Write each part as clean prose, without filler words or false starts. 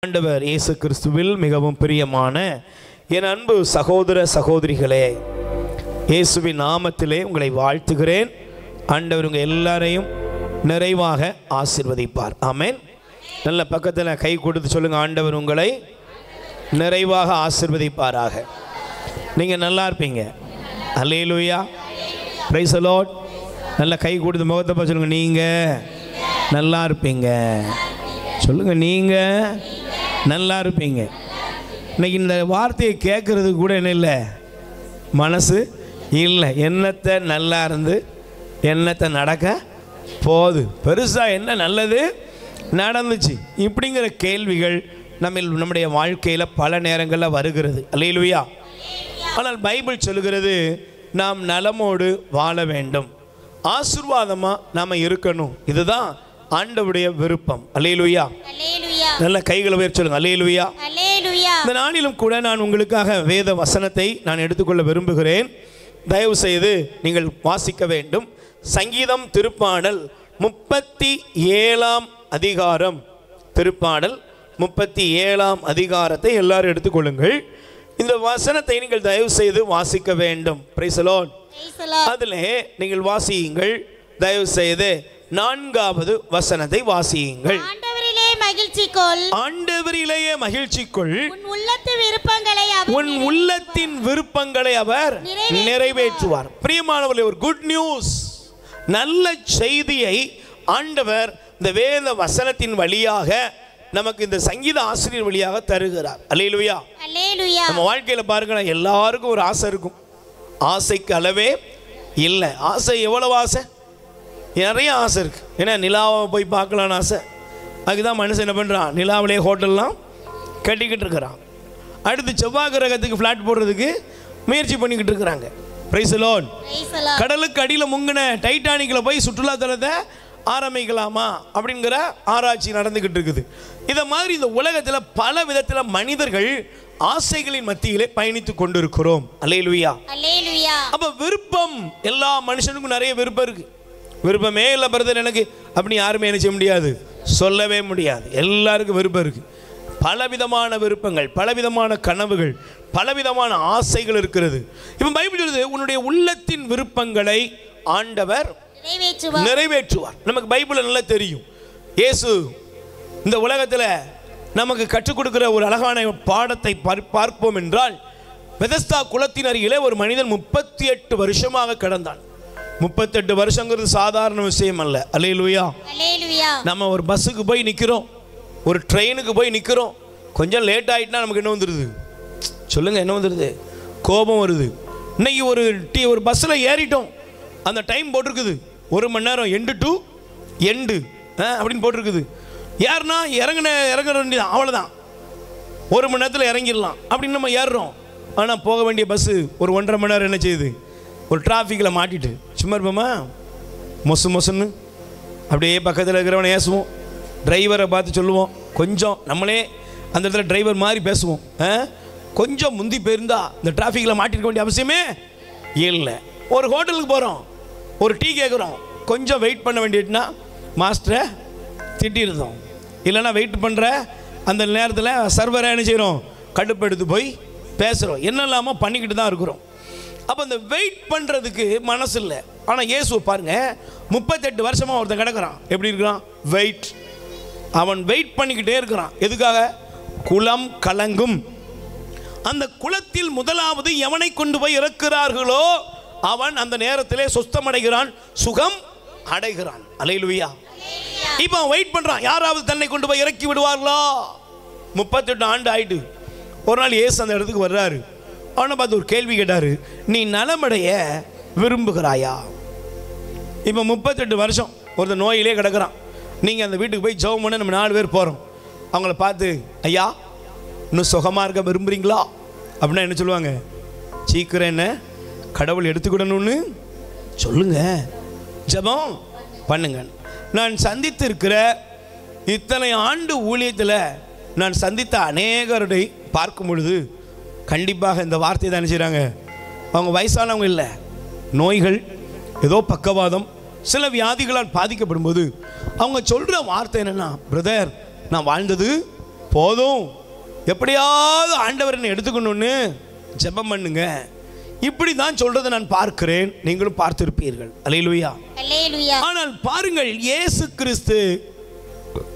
ஆண்டவர் இயேசு கிறிஸ்துவில் மிகவும் பிரியமான என் அன்பு சகோதர சகோதரிகளே, இயேசுவின் நாமத்திலே உங்களை வாழ்த்துகிறேன். ஆண்டவர் உங்கள் எல்லாரையும் நிறைவாக ஆசீர்வதிப்பார். ஆமென். நல்ல பக்கத்தில் கை கொடுத்து சொல்லுங்க, ஆண்டவர் உங்களை நிறைவாக ஆசீர்வதிப்பாராக. நீங்கள் நல்லா இருப்பீங்க. அல்லேலூயா, பிரைஸ் தி லார்ட். நல்ல கை கொடுத்து முகத்தை பார்த்து சொல்லுங்க, நீங்கள் நல்லா இருப்பீங்க. சொல்லுங்க, நீங்கள் நல்லா இருப்பீங்க. இன்னைக்கு இந்த வார்த்தையை கேட்கறதுக்கு கூட என்ன இல்லை, மனசு இல்லை. என்னத்தை நல்லா இருந்து என்னத்தை நடக்க போகுது, பெருசாக என்ன நல்லது நடந்துச்சு இப்படிங்கிற கேள்விகள் நம்முடைய வாழ்க்கையில் பல நேரங்களில் வருகிறது. அல்லேலூயா. ஆனால் பைபிள் சொல்லுகிறது, நாம் நலமோடு வாழ வேண்டும், ஆசீர்வாதமாக நாம் இருக்கணும். இதுதான் ஆண்டவருடைய விருப்பம். அல்லேலூயா. நல்ல கைகளை உயர்த்தி சொல்லுங்க, அல்லேலூயா. இந்த நாளிலும் கூட நான் உங்களுக்காக வேத வசனத்தை நான் எடுத்துக்கொள்ள விரும்புகிறேன். தயவு செய்து நீங்கள் வாசிக்க வேண்டும். சங்கீதம் திருப்பாடல் 37ஆம் அதிகாரம். திருப்பாடல் 37ஆம் அதிகாரத்தை எல்லாரும் எடுத்துக்கொள்ளுங்கள். இந்த வசனத்தை நீங்கள் தயவு செய்து வாசிக்க வேண்டும். Price the Lord. அதிலே நீங்கள் வாசியுங்கள். தயவு செய்து 4வது வசனத்தை வாசியுங்கள். ஆண்டவரிலேயே மகிழ்ச்சிக்குள், உன் உள்ளத்தின் விருப்பங்களை அவர் நிறைவேற்றுவார். பிரியமானவர்களே, ஒரு குட் நியூஸ், நல்ல செய்தியை ஆண்டவர் இந்த வேத வசனத்தின் வழியாக நமக்கு இந்த சங்கீத ஆசிரியர் வழியாக தருகிறார். அல்லேலூயா. நம்ம வாழ்க்கையில் பாருங்க, எல்லாருக்கும் ஒரு ஆசை இருக்கும். ஆசைக்கு அளவே இல்லை. ஆசை எவ்வளவு ஆசை, நிறைய ஆசை இருக்குது. ஏன்னா நிலாவை போய் பார்க்கலான்னு ஆசை. அதுதான் மனுஷன் என்ன பண்ணுறான், நிலாவிலே ஹோட்டல்லாம் கட்டிக்கிட்டு இருக்கிறான். அடுத்து செவ்வாய் கிரகத்துக்கு ஃப்ளாட் போடுறதுக்கு முயற்சி பண்ணிக்கிட்டு இருக்கிறாங்க. Price the Lord. கடலுக்கு அடியில் முங்கின டைட்டானிக்கில் போய் சுற்றுலாத்தலத்தை ஆரம்பிக்கலாமா அப்படிங்கிற ஆராய்ச்சி நடந்துக்கிட்டு இருக்குது. இதை மாதிரி இந்த உலகத்தில் பல விதத்தில் மனிதர்கள் ஆசைகளின் மத்தியிலே பயணித்து கொண்டிருக்கிறோம். அல்லேலூயா. அப்போ விருப்பம், எல்லா மனுஷனுக்கும் நிறைய விருப்பம் இருக்கு. விருப்பமே இல்லை பிரதர் எனக்கு அப்படி யாருமே என்ன செய்ய முடியாது, சொல்லவே முடியாது. எல்லாருக்கும் விருப்பம் இருக்குது. பலவிதமான விருப்பங்கள், பலவிதமான கனவுகள், பலவிதமான ஆசைகள் இருக்கிறது. இப்போ பைபிள் சொல்லுது, உன்னுடைய உள்ளத்தின் விருப்பங்களை ஆண்டவர் நிறைவேற்றுவார். நமக்கு பைபிள் நல்லா தெரியும். இயேசு இந்த உலகத்தில் நமக்கு கற்றுக் கொடுக்கிற ஒரு அழகான பாடத்தை பார்ப்போம் என்றால், பெதஸ்தா குளத்தின் அருகிலே ஒரு மனிதன் 38 வருஷமாக கிடந்தான். 38 வருஷங்கிறது சாதாரண விஷயம் அல்ல. அல்லேலூயா. நம்ம ஒரு பஸ்ஸுக்கு போய் நிற்கிறோம், ஒரு ட்ரெயினுக்கு போய் நிற்கிறோம், கொஞ்சம் லேட் ஆகிட்டுனா நமக்கு என்ன வந்துடுது, சொல்லுங்கள், என்ன வந்துடுது, கோபம் வருது. இன்னைக்கு ஒரு பஸ்ஸில் ஏறிட்டோம், அந்த டைம் போட்டிருக்குது 1 மணி நேரம், எண்டு டு எண்டு அப்படின்னு போட்டிருக்குது. யாருன்னா இறங்குற வேண்டியதான், அவ்வளோதான், 1 மணி நேரத்தில் இறங்கிடலாம் அப்படின்னு நம்ம ஏறுறோம். ஆனால் போக வேண்டிய பஸ்ஸு ஒரு 1.5 மணி நேரம் என்ன செய்யுது, ஒரு டிராஃபிக்கில் மாட்டிட்டு சும்மா இருப்போமா, மொசுன்னு அப்படியே பக்கத்தில் இருக்கிறவனை ஏசுவோம், டிரைவரை பார்த்து சொல்லுவோம், கொஞ்சம் நம்மளே அந்த இடத்துல டிரைவர் மாதிரி பேசுவோம், கொஞ்சம் முந்தி போயிருந்தா இந்த டிராஃபிக்கில் மாட்டிருக்க வேண்டிய அவசியமே இல்லை. ஒரு ஹோட்டலுக்கு போகிறோம், ஒரு டீ கேட்குறோம், கொஞ்சம் வெயிட் பண்ண வேண்டியதுன்னா மாஸ்டரை திட்டிருந்தோம். இல்லைன்னா வெயிட் பண்ணுற அந்த நேரத்தில் சர்வரை என்ன செய்கிறோம், கடுப்பெடுத்து போய் பேசுகிறோம், என்னெல்லாமோ பண்ணிக்கிட்டு தான் இருக்கிறோம். அப்போ இந்த வெயிட் பண்ணுறதுக்கு மனசு இல்லை. ஆனால் இயேசு பாருங்க, 38 வருஷமாக ஒருத்தன் கிடக்கிறான். எப்படி இருக்கிறான், வெயிட். அவன் வெயிட் பண்ணிக்கிட்டே இருக்கிறான். எதுக்காக, குளம் கலங்கும், அந்த குளத்தில் முதலாவது எவனை கொண்டு போய் இறக்கிறார்களோ அவன் அந்த நேரத்திலே சுத்தமடைகிறான், சுகம் அடைகிறான். அல்லேலூயா. இப்போ அவன் வெயிட் பண்ணுறான், யாராவது தன்னை கொண்டு போய் இறக்கி விடுவார்களா. 38 ஆண்டு ஆயிட்டு ஒரு நாள் இயேசு அந்த இடத்துக்கு வர்றாரு. அவனை பார்த்து ஒரு கேள்வி கேட்டார், நீ நலமடைய விரும்புகிறாயா. இப்போ 38 வருஷம் ஒருத்தர் நோயிலே கிடக்கிறான். நீங்கள் அந்த வீட்டுக்கு போய் ஜெபம் பண்ண நம்ம 4 பேர் போகிறோம். அவங்கள பார்த்து, ஐயா இன்னும் சுகமாக இருக்க விரும்புகிறீங்களா அப்படின்னா என்ன சொல்லுவாங்க, சீக்கிரம் என்ன கடவுள் எடுத்துக்கிடணும்னு சொல்லுங்க, ஜெபம் பண்ணுங்க. நான் சந்தித்து இருக்கிற இத்தனை ஆண்டு ஊழியத்தில் நான் சந்தித்த அநேகருடைய பார்க்கும் பொழுது கண்டிப்பாக இந்த வார்த்தை தான் செய்கிறாங்க. அவங்க வயசானவங்க இல்லை, நோய்கள், ஏதோ பக்கவாதம், சில வியாதிகளால் பாதிக்கப்படும் போது அவங்க சொல்கிற வார்த்தை என்னென்னா, பிரதர் நான் வாழ்ந்தது போதும், எப்படியாவது ஆண்டவர் என்னை எடுத்துக்கணும்னு ஜெபம் பண்ணுங்க. இப்படி தான் சொல்றதை நான் பார்க்கிறேன், நீங்களும் பார்த்திருப்பீர்கள். அல்லேலூயா. ஆனால் பாருங்கள், இயேசு கிறிஸ்து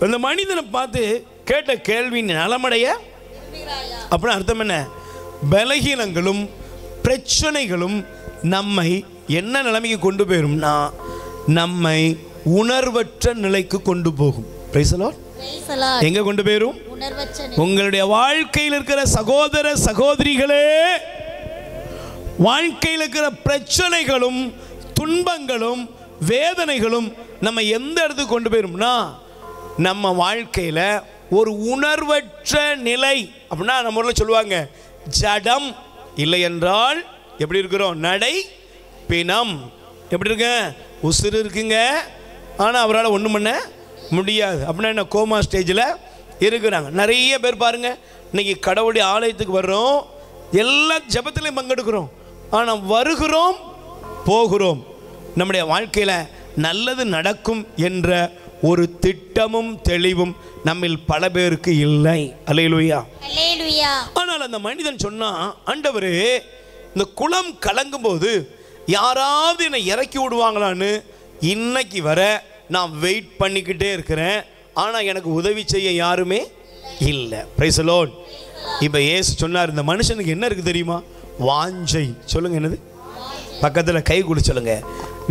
அந்த மனிதனை பார்த்து கேட்ட கேள்வி நலமடைய அப்படின்னு அர்த்தம் என்ன? பலகீனங்களும் பிரச்சனைகளும் நம்மை என்ன நிலைமைக்கு கொண்டு போயிரும்னா, நம்மை உணர்வற்ற நிலைக்கு கொண்டு போகும். எங்க கொண்டு போயிரும்? உங்களுடைய வாழ்க்கையில் இருக்கிற சகோதர சகோதரிகளே, வாழ்க்கையில் இருக்கிற பிரச்சனைகளும் துன்பங்களும் வேதனைகளும் நம்ம எந்த இடத்துக்கு கொண்டு போயிரும்னா, நம்ம வாழ்க்கையில ஒரு உணர்வற்ற நிலை. அப்படின்னா நம்ம ஊர்ல சொல்லுவாங்க, ஜடம் இல்லை என்றால் எப்படி இருக்கிறோம்? நடை பிணம். எப்படி இருக்க? உசுறு இருக்குங்க, ஆனால் அவரால் ஒன்றும் பண்ண முடியாது. அப்படின்னா என்ன? கோமா ஸ்டேஜில் இருக்கிறாங்க. நிறைய பேர் பாருங்க, இன்னைக்கு கடவுளுடைய ஆலயத்துக்கு வர்றோம், எல்லா ஜபத்திலையும் பங்கெடுக்கிறோம், ஆனால் வருகிறோம் போகிறோம், நம்முடைய வாழ்க்கையில் நல்லது நடக்கும் என்ற ஒரு திட்டமும் தெளிவும் நம்மில் பல பேருக்கு இல்லை. அல்லேலூயா. ஆனால் அந்த மனிதன் சொன்னா, ஆண்டவரே, இந்த குளம் கலங்கும் போது யாராவது என்னை இறக்கி விடுவாங்களான்னு இன்னைக்கு வர நான் வெயிட் பண்ணிக்கிட்டே இருக்கிறேன், ஆனால் எனக்கு உதவி செய்ய யாருமே இல்லை. Praise the Lord. இப்போ இயேசு சொன்னார், இந்த மனுஷனுக்கு என்ன இருக்குது தெரியுமா? வாஞ்சை. சொல்லுங்க, என்னது? பக்கத்தில் கை கொடு சொல்லுங்க.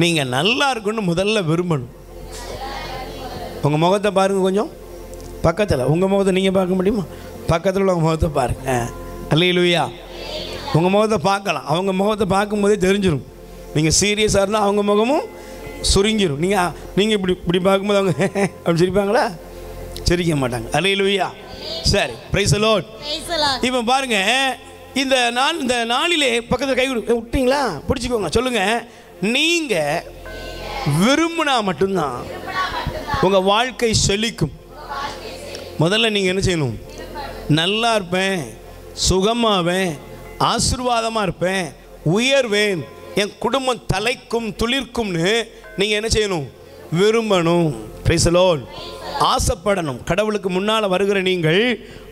நீங்கள் நல்லா இருக்குன்னு முதல்ல விரும்பணும். உங்கள் முகத்தை பாருங்க, கொஞ்சம் பக்கத்தில் உங்கள் முகத்தை நீங்கள் பார்க்க முடியுமா? பக்கத்தில் உள்ள உங்கள் முகத்தை பாருங்க. அல்லேலூயா. உங்கள் முகத்தை பார்க்கலாம், அவங்க முகத்தை பார்க்கும்போதே தெரிஞ்சிடும். நீங்கள் சீரியஸாக இருந்தால் அவங்க முகமும் சுருங்கிடும். நீங்கள் இப்படி பார்க்கும்போது அவங்க அப்படி சிரிப்பாங்களா? சிரிக்க மாட்டாங்க. அல்லேலூயா. சரி, பிரைஸ் தி லார்ட். இப்போ பாருங்க, இந்த நாளிலே பக்கத்தில் கை விட்டீங்களா? பிடிச்சிக்கோங்க. சொல்லுங்க, நீங்கள் விரும்பினா மட்டும்தான் உங்கள் வாழ்க்கை செழிக்கும். முதல்ல நீங்கள் என்ன செய்யணும்? நல்லா இருப்பேன், சுகமாவேன், ஆசீர்வாதமாக இருப்பேன், உயர்வேன், என் குடும்பம் தலைக்கும் துளிர்க்கும்னு நீங்கள் என்ன செய்யணும்? விரும்பணும். Praise the Lord. ஆசைப்படணும். கடவுளுக்கு முன்னால் வருகிற நீங்கள்,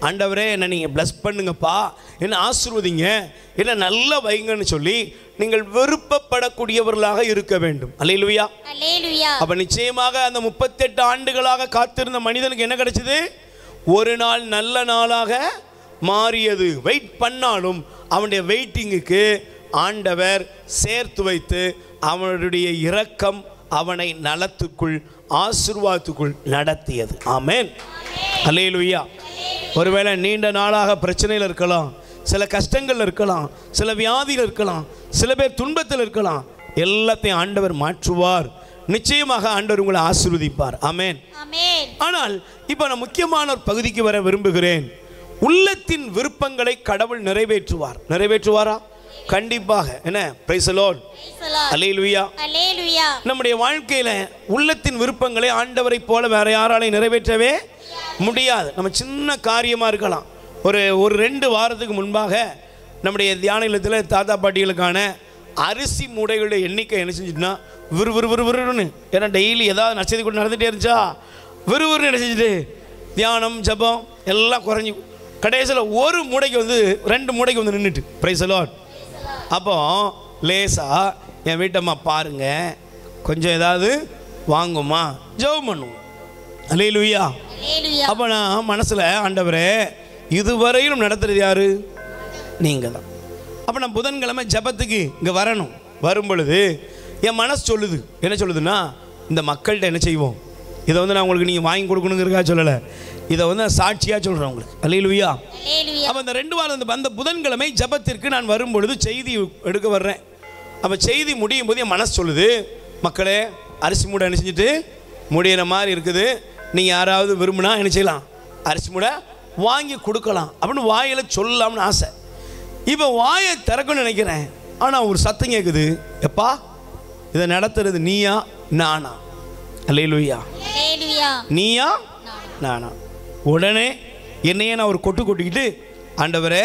ஆண்டவரே என்னை நீங்கள் பிளஸ் பண்ணுங்கப்பா, என்னை ஆசீர்வதிங்க, என்னை நல்லா வைங்கன்னு சொல்லி நீங்கள் விருப்பப்படக்கூடியவர்களாக இருக்க வேண்டும். அல்லேலூயா. அப்ப நிச்சயமாக அந்த 38 ஆண்டுகளாக காத்திருந்த மனிதனுக்கு என்ன கிடைச்சது? ஒரு நாள் நல்ல நாளாக மாறியது. வெயிட் பண்ணாலும் அவனுடைய வெயிட்டிங்குக்கு ஆண்டவர் சேர்த்து வைத்து அவனுடைய இரக்கம் அவனை நலத்துக்குள் ஆசீர்வாதத்துக்குள் நடத்தியது. ஆமென். அல்லேலூயா. ஒருவேளை நீண்ட நாளாக பிரச்சனையில் இருக்கலாம், சில கஷ்டங்கள் இருக்கலாம், சில வியாதியில் இருக்கலாம், சில பேர் துன்பத்தில் இருக்கலாம். எல்லாத்தையும் ஆண்டவர் மாற்றுவார். நிச்சயமாக ஆண்டவர் உங்களை ஆசீர்வதிப்பார். ஆமென். ஆனால் இப்போ நான் முக்கியமான ஒரு பகுதிக்கு வர விரும்புகிறேன். உள்ளத்தின் விருப்பங்களை கடவுள் நிறைவேற்றுவார். நிறைவேற்றுவாரா? கண்டிப்பாக. என்ன? Praise the Lord. அல்லேலூயா. நம்முடைய வாழ்க்கையில உள்ளத்தின் விருப்பங்களை ஆண்டவரை போல வேற யாராலையும் நிறைவேற்றவே முடியாது. நம்ம சின்ன காரியமா இருக்கலாம். ஒரு 2 வாரத்துக்கு முன்பாக நம்முடைய தியான இல்லத்தில் தாத்தா பாட்டிகளுக்கான அரிசி மூடைகளுடைய எண்ணிக்கை என்ன செஞ்சுட்டுனா விறுவிறுன்னு, ஏன்னா டெய்லி ஏதாவது நச்சதி கூட நடந்துகிட்டே இருந்துச்சா, விறுவிறுன்னு என்ன செஞ்சுட்டு தியானம் ஜபம் எல்லாம் குறைஞ்சி கடைசியில் 1 மூடைக்கு வந்து 2 மூடைக்கு வந்து நின்றுட்டு. Price the Lord. அப்போ லேசா என் வீட்டம்மா பாருங்க, கொஞ்சம் ஏதாவது வாங்குமா, ஜெபம் பண்ணுவோம். அல்லேலூயா. அப்போ நான் மனசில், ஆண்டவரே இதுவரையிலும் நடத்துறது யாரு? நீங்கள் தான். அப்போ நான் புதன்கிழமை ஜபத்துக்கு இங்கே வரணும். வரும் பொழுது என் மனசு சொல்லுது, என்ன சொல்லுதுன்னா, இந்த மக்கள்கிட்ட என்ன செய்வோம், இதை வந்து நான் உங்களுக்கு நீங்கள் வாங்கி கொடுக்கணுங்கிறக்கா சொல்லலை, இதை வந்து நான் சாட்சியாக சொல்கிறேன் உங்களுக்கு. அல்லேலூயா. அப்போ இந்த 2 வாரம் அந்த புதன்கிழமை ஜபத்திற்கு நான் வரும் பொழுது செய்தி எடுக்க வர்றேன். அப்போ செய்தி முடியும் போது என் மனசு சொல்லுது, மக்களே அரிசி மூடை என்ன செஞ்சுட்டு முடிகிற மாதிரி இருக்குது, நீங்கள் யாராவது விரும்பினா என்ன செய்யலாம், அரிசி மூடை வாங்கி கொடுக்கலாம் அப்படின்னு வாயில் சொல்லலாம்னு ஆசை. இப்போ வாயை திறக்கணும்னு நினைக்கிறேன், ஆனால் ஒரு சத்தம் கேட்குது, எப்பா இதை நடத்துறது நீயா நானா? அல்லேலூயா. நீயா நானா? உடனே என்னையே நான் ஒரு கொட்டிக்கிட்டு, ஆண்டவரே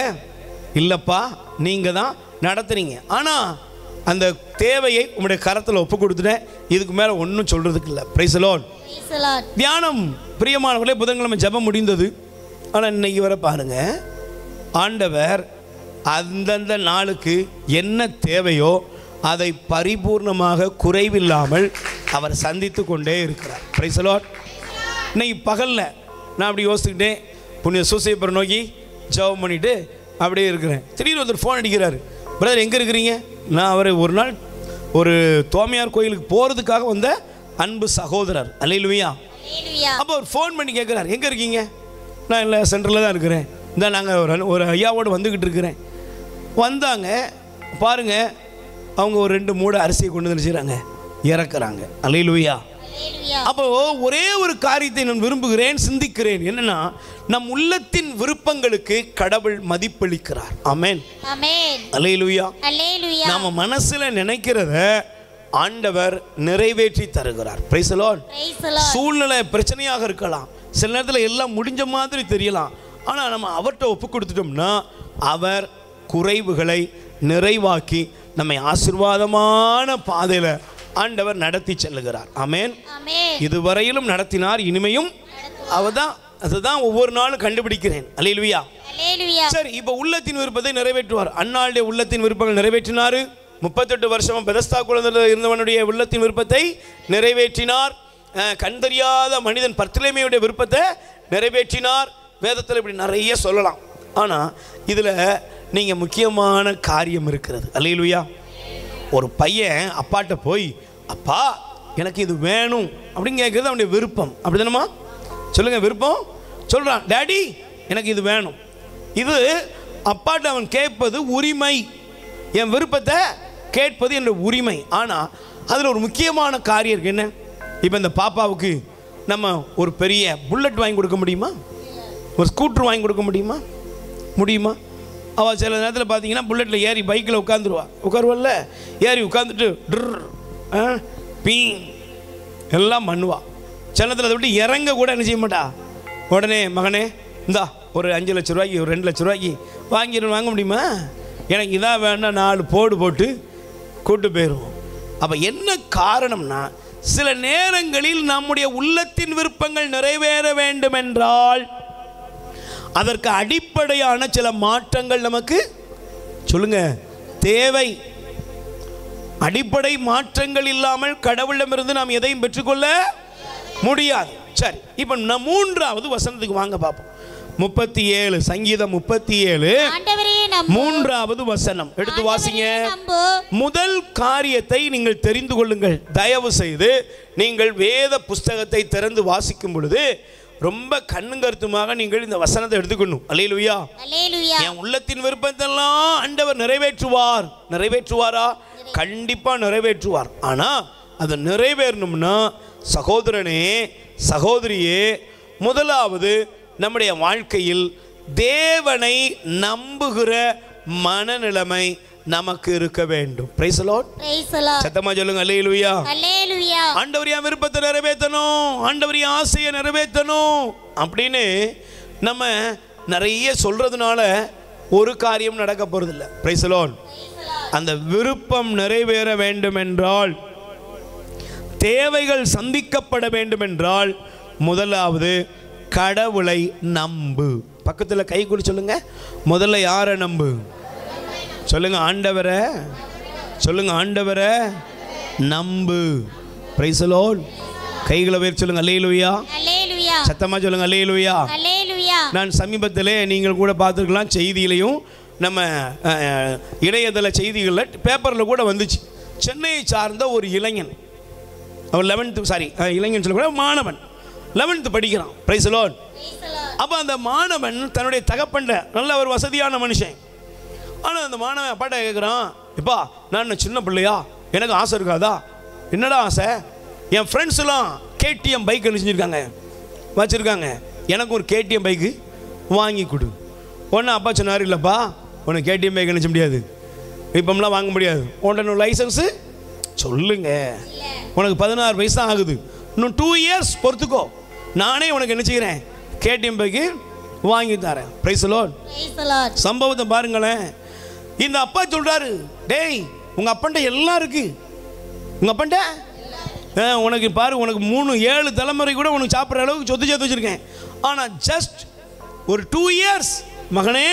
இல்லைப்பா நீங்கள் தான் நடத்துறீங்க, ஆனால் அந்த தேவையை உங்களுடைய கரத்தில் ஒப்பு கொடுத்துட்டேன், இதுக்கு மேலே ஒன்றும் சொல்கிறதுக்கு இல்லை. Praise the Lord. தியானம் பிரியமானவர்களே, புதன்கிழமை ஜபம் முடிந்தது. ஆனால் இன்னைக்கு வர பாருங்க, ஆண்டவர் அந்தந்த நாளுக்கு என்ன தேவையோ அதை பரிபூர்ணமாக குறைவில்லாமல் அவர் சந்தித்து கொண்டே இருக்கிறார். Price the Lord. இன்னைக்கு பகலில் நான் அப்படி யோசிச்சுக்கிட்டேன், புண்ணிய சூசையப்பரை நோக்கி ஜெபம் பண்ணிட்டு அப்படியே இருக்கிறேன். திடீர்னு ஒருத்தர் ஃபோன் அடிக்கிறாரு, பிரதர் எங்கே இருக்கிறீங்க? நான் அவர் ஒரு நாள் ஒரு தோமையார் கோயிலுக்கு போகிறதுக்காக வந்த அன்பு சகோதரர். அல்லேலூயா. அப்போ அவர் ஃபோன் பண்ணி கேட்குறாரு, எங்கே இருக்கீங்க? நான் இல்லை, சென்டரில் தான் இருக்கிறேன். இந்த நாங்கள் ஒரு ஐயாவோடு வந்துக்கிட்டு இருக்கிறேன். வந்தாங்க பாருங்க, அவங்க ஒரு 2 மூடை அரிசியை கொண்டு வந்து செய்கிறாங்க, இறக்குறாங்க. அல்லேலூயா. அப்போ ஒரே ஒரு காரியத்தை நான் விரும்புகிறேன், சிந்திக்கிறேன். என்னன்னா, நம் உள்ளத்தின் விருப்பங்களுக்கு கடவுள் மதிப்பளிக்கிறார். ஆமென். அல்லேலூயா. நாம மனசுல நினைக்கிறத ஆண்டவர் நிறைவேற்றி தருகிறார். Price the Lord. சூழ்நிலை பிரச்சனையாக இருக்கலாம், சில நேரத்தில் எல்லாம் முடிஞ்ச மாதிரி தெரியலாம். ஆனால் நம்ம அவர்கிட்ட ஒப்பு கொடுத்துட்டோம்னா அவர் குறைவுகளை நிறைவாக்கி நம்மை ஆசீர்வாதமான பாதையில் ஆண்டவர் நடத்தி செல்லுகிறார். ஆமென். இதுவரையிலும் நடத்தினார், இனிமையும் அவதான். அதுதான் ஒவ்வொரு நாளும் கண்டுபிடிக்கிறேன். அல்லேலூயா. சரி, இப்போ உள்ளத்தின் விருப்பத்தை நிறைவேற்றுவார். அன்னாளுடைய உள்ளத்தின் விருப்பங்கள் நிறைவேற்றினார். 38 வருஷம் பெதஸ்தா குழந்தையில் இருந்தவனுடைய உள்ளத்தின் விருப்பத்தை நிறைவேற்றினார். கண் தெரியாத மனிதன் பர்திலேமியுடைய விருப்பத்தை நிறைவேற்றினார். வேதத்தில் இப்படி நிறைய சொல்லலாம். ஆனால் இதில் நீங்கள் முக்கியமான காரியம் இருக்கிறது. அல்லேலூயா. ஒரு பையன் அப்பாட்ட போய், அப்பா எனக்கு இது வேணும் அப்படின்னு கேட்குறது அவனுடைய விருப்பம். அப்படி தானம்மா? சொல்லுங்கள், விருப்பம். சொல்கிறான், டேடி எனக்கு இது வேணும். இது அப்பாட்ட அவன் கேட்பது உரிமை. என் விருப்பத்தை கேட்பது என்ற உரிமை. ஆனால் அதில் ஒரு முக்கியமான காரியம் இருக்கு. என்ன? இப்போ இந்த பாப்பாவுக்கு நம்ம ஒரு பெரிய புல்லட் வாங்கி கொடுக்க முடியுமா? ஒரு ஸ்கூட்டர் வாங்கி கொடுக்க முடியுமா? முடியுமா? அவள் சில நேரத்தில் பார்த்தீங்கன்னா புல்லட்டில் ஏறி பைக்கில் உட்காருவல்ல, ஏறி உட்காந்துட்டு ட்ர் பீ எல்லாம் பண்ணுவா. சில நேரத்தில் அதை விட்டு இறங்க கூட என்ன செய்ய மாட்டா. உடனே மகனே இந்தா ஒரு 5 லட்ச ரூபாய்க்கு ஒரு 2 லட்ச ரூபாய்க்கு வாங்க முடியுமா? எனக்கு இதான் வேண்டாம் 4 போட்டு கூட்டு போயிடுவோம். அப்போ என்ன காரணம்னா, சில நேரங்களில் நம்முடைய உள்ளத்தின் விருப்பங்கள் நிறைவேற வேண்டும் என்றால் அதற்கு அடிப்படையான சில மாற்றங்கள் நமக்கு சொல்லுங்க தேவை. அடிப்படை மாற்றங்கள் இல்லாமல் கடவுளிடமிருந்து நாம் எதையும் பெற்றுக்கொள்ள முடியாது. சரி, இப்போ நான் 3வது வசனத்துக்கு வாங்க பார்ப்போம். 37 சங்கீதம் 37 3வது வசனம் எடுத்து வாசிங்க. முதல் காரியத்தை நீங்கள் தெரிந்து கொள்ளுங்கள். தயவு செய்து நீங்கள் வேத புஸ்தகத்தை திறந்து வாசிக்கும் பொழுது ரொம்ப கண்ணும் கருத்துமாக நீங்கள் இந்த வசனத்தை எடுத்துக்கணும். அல்லேலூயா. என் உள்ளத்தின் விருப்பத்தெல்லாம் ஆண்டவர் நிறைவேற்றுவாரா? கண்டிப்பா நிறைவேற்றுவார். ஆனா அது நிறைவேறணும்னா சகோதரனே சகோதரியே, முதலாவது நம்முடைய வாழ்க்கையில் தேவனை நம்புகிற மனநிலைமை நமக்கு இருக்க வேண்டும். Price the Lord. சத்தமா சொல்லுங்க அல்லேலூயா. ஆண்டவர் என் விருப்பத்தை நிறைவேற்றணும், ஆண்டவர் என் ஆசையை நிறைவேற்றணும் அப்படின்னு நம்ம நிறைய சொல்றதுனால ஒரு காரியம் நடக்க போறதில்லை. Price the Lord. அந்த விருப்பம் நிறைவேற வேண்டும் என்றால், தேவைகள் சந்திக்கப்பட வேண்டும் என்றால், முதலாவது கடவுளை நம்பு. பக்கத்தில் கை கூடி சொல்லுங்க, முதல்ல யாரை நம்பு? சொல்லுங்க ஆண்டவரை. சொல்லுங்க ஆண்டவரை நம்பு. Price the Lord. கைகளை உயர்த்தி சொல்லுங்க அல்லேலூயா. சத்தமா சொல்லுங்க அல்லேலூயா. நான் சமீபத்திலே நீங்கள் கூட பார்த்துருக்கலாம், செய்தியிலையும் நம்ம இணையதள செய்திகளில் பேப்பரில் கூட வந்துச்சு. சென்னையை சார்ந்த ஒரு இளைஞன், அவர் 11th இளைஞன் சொல்லக்கூட மாணவன் 11th படிக்கிறான். Price the Lord. அப்போ அந்த மாணவன் தன்னுடைய தகப்பண்ட நல்ல ஒரு வசதியான மனுஷன். ஆனால் அந்த மாணவன் அப்பாட்ட கேட்குறான், இப்பா நான் சின்ன பிள்ளையா, எனக்கு ஆசை இருக்காதா? என்னடா ஆசை? என் ஃப்ரெண்ட்ஸ் எல்லாம் KTM பைக் வச்சுருக்காங்க, எனக்கு ஒரு KTM பைக்கு வாங்கி கொடு. ஒன்று அப்பா சொன்னார், இல்லைப்பா உனக்கு KTM பைக் நினச்ச முடியாது, இப்போம்லாம் வாங்க முடியாது. உன்ன லைசன்ஸு சொல்லுங்க, உனக்கு 16 வயசு தான் ஆகுது, இன்னும் 2 இயர்ஸ் பொறுத்துக்கோ, நானே உனக்கு என்ன செய்கிறேன் KTM பைக்கு வாங்கி தரேன். Price the Lord. சம்பவத்தை பாருங்களேன். இந்த அப்பா சொல்றாரு, டேய் உங்க அப்பன்ட்ட எல்லாம் இருக்கு, உங்க அப்பன்ட்ட உனக்கு பாரு, உனக்கு 3-7 தலைமுறை கூட உனக்கு சாப்பிட்ற அளவுக்கு சொத்து சேர்த்து வச்சிருக்கேன். ஆனால் ஜஸ்ட் ஒரு 2 இயர்ஸ் மகனே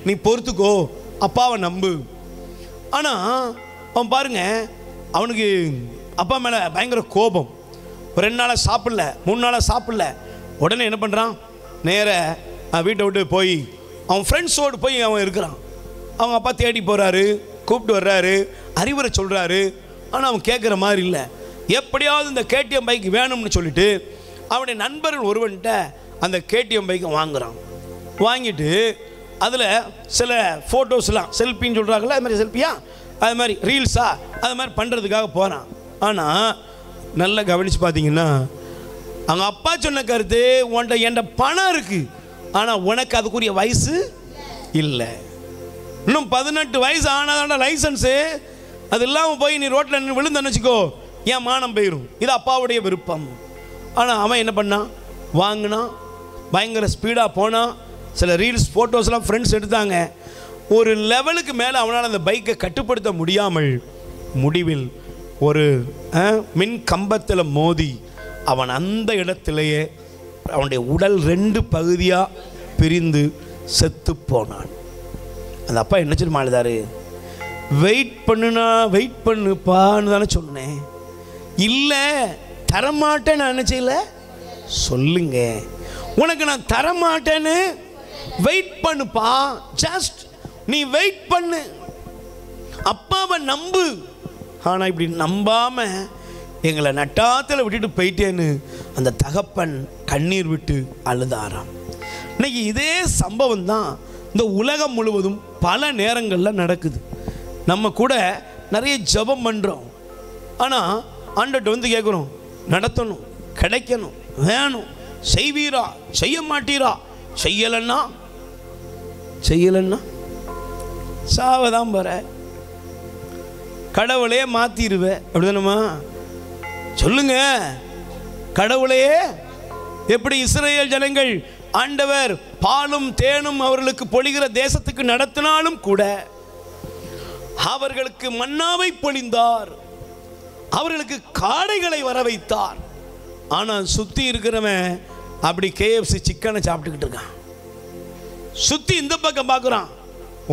நீ பொறுத்துக்கோ, அப்பாவை நம்பு. ஆனால் அவன் பாருங்க, அவனுக்கு அப்பா மேலே பயங்கர கோபம். 2 நாளாக சாப்பிடல, 3 நாளாக சாப்பிடல. உடனே என்ன பண்ணுறான், நேர வீட்டை விட்டு போய் அவன் ஃப்ரெண்ட்ஸோடு போய் அவன் இருக்கிறான். அவங்க அப்பா தேடி போகிறாரு, கூப்பிட்டு வர்றாரு, அறிவுரை சொல்கிறாரு. ஆனால் அவன் கேட்குற மாதிரி இல்லை. எப்படியாவது இந்த கேடிஎம் பைக் வேணும்னு சொல்லிட்டு அவனுடைய நண்பர்கள் ஒருவன்கிட்ட அந்த கேடிஎம் பைக்கை வாங்குகிறான். வாங்கிட்டு அதில் சில ஃபோட்டோஸ்லாம், செல்ஃபின்னு சொல்கிறாங்களே, அது மாதிரி செல்ஃபியா, அது மாதிரி ரீல்ஸா, அது மாதிரி பண்ணுறதுக்காக போகிறான். ஆனால் நல்லா கவனித்து பார்த்தீங்கன்னா அவங்க அப்பா சொன்ன கருத்து, உன்ட்ட என்கிட்ட பணம் இருக்குது, ஆனால் உனக்கு அதுக்குரிய வயசு இல்லை. இன்னும் 18 வயசு ஆனாதான்டா லைசன்ஸு. அது இல்லாமல் போய் நீ ரோட்டில் நின்று விழுந்தன்னு வச்சுக்கோ, ஏன் மானம் போயிடும். இது அப்பாவுடைய விருப்பம். ஆனால் அவன் என்ன பண்ணான், வாங்கினான், பயங்கர ஸ்பீடாக போனான். சில ரீல்ஸ் ஃபோட்டோஸ்லாம் ஃப்ரெண்ட்ஸ் எடுத்தாங்க. ஒரு லெவலுக்கு மேலே அவனால் அந்த பைக்கை கட்டுப்படுத்த முடியாமல் முடிவில் ஒரு மின் கம்பத்தில் மோதி அவன் அந்த இடத்திலேயே அவனுடைய உடல் 2 பகுதியாக பிரிந்து செத்து போனான். அந்த அப்பா என்ன சொல்லி மாழுதாரு, வெயிட் பண்ணுப்பான்னு தானே சொன்னேன். இல்லை தரமாட்டேன்னு நான் என்ன செய்யல, சொல்லுங்க, உனக்கு நான் தரமாட்டேன்னு வெயிட் பண்ணுப்பா, ஜஸ்ட் நீ வெயிட் பண்ணு, அப்பாவை நம்பு. ஆனால் இப்படி நம்பாம எங்களை நட்டாத்தில் விட்டுட்டு போயிட்டேன்னு அந்த தகப்பன் கண்ணீர் விட்டு அழுதாராம். இன்னைக்கு இதே சம்பவம் தான் இந்த உலகம் முழுவதும் பல நேரங்களில் நடக்குது. நம்ம கூட நிறைய ஜெபம் பண்ணுறோம், ஆனால் ஆண்டவர்கிட்ட வந்து கேட்குறோம், நடத்தணும், கிடைக்கணும், வேணும், செய்வீரா, செய்ய மாட்டீரா, செய்யலைன்னா சாவதான் போற, கடவுளையே மாற்றிடுவேன். அப்படிதானம்மா சொல்லுங்க. கடவுளையே எப்படி இஸ்ரவேல் ஜனங்கள் ஆண்டவர் பாலும் தேனும் அவர்களுக்கு பொழிகிற தேசத்துக்கு நடத்தினாலும் கூட அவர்களுக்கு மன்னாவை பொழிந்தார், அவர்களுக்கு காடைகளை வர வைத்தார். ஆனால் சுற்றி இருக்கிறவன் அப்படி KFC சிக்கனை சாப்பிட்டுக்கிட்டு இருக்கான். சுற்றி இந்த பக்கம் பார்க்குறான்,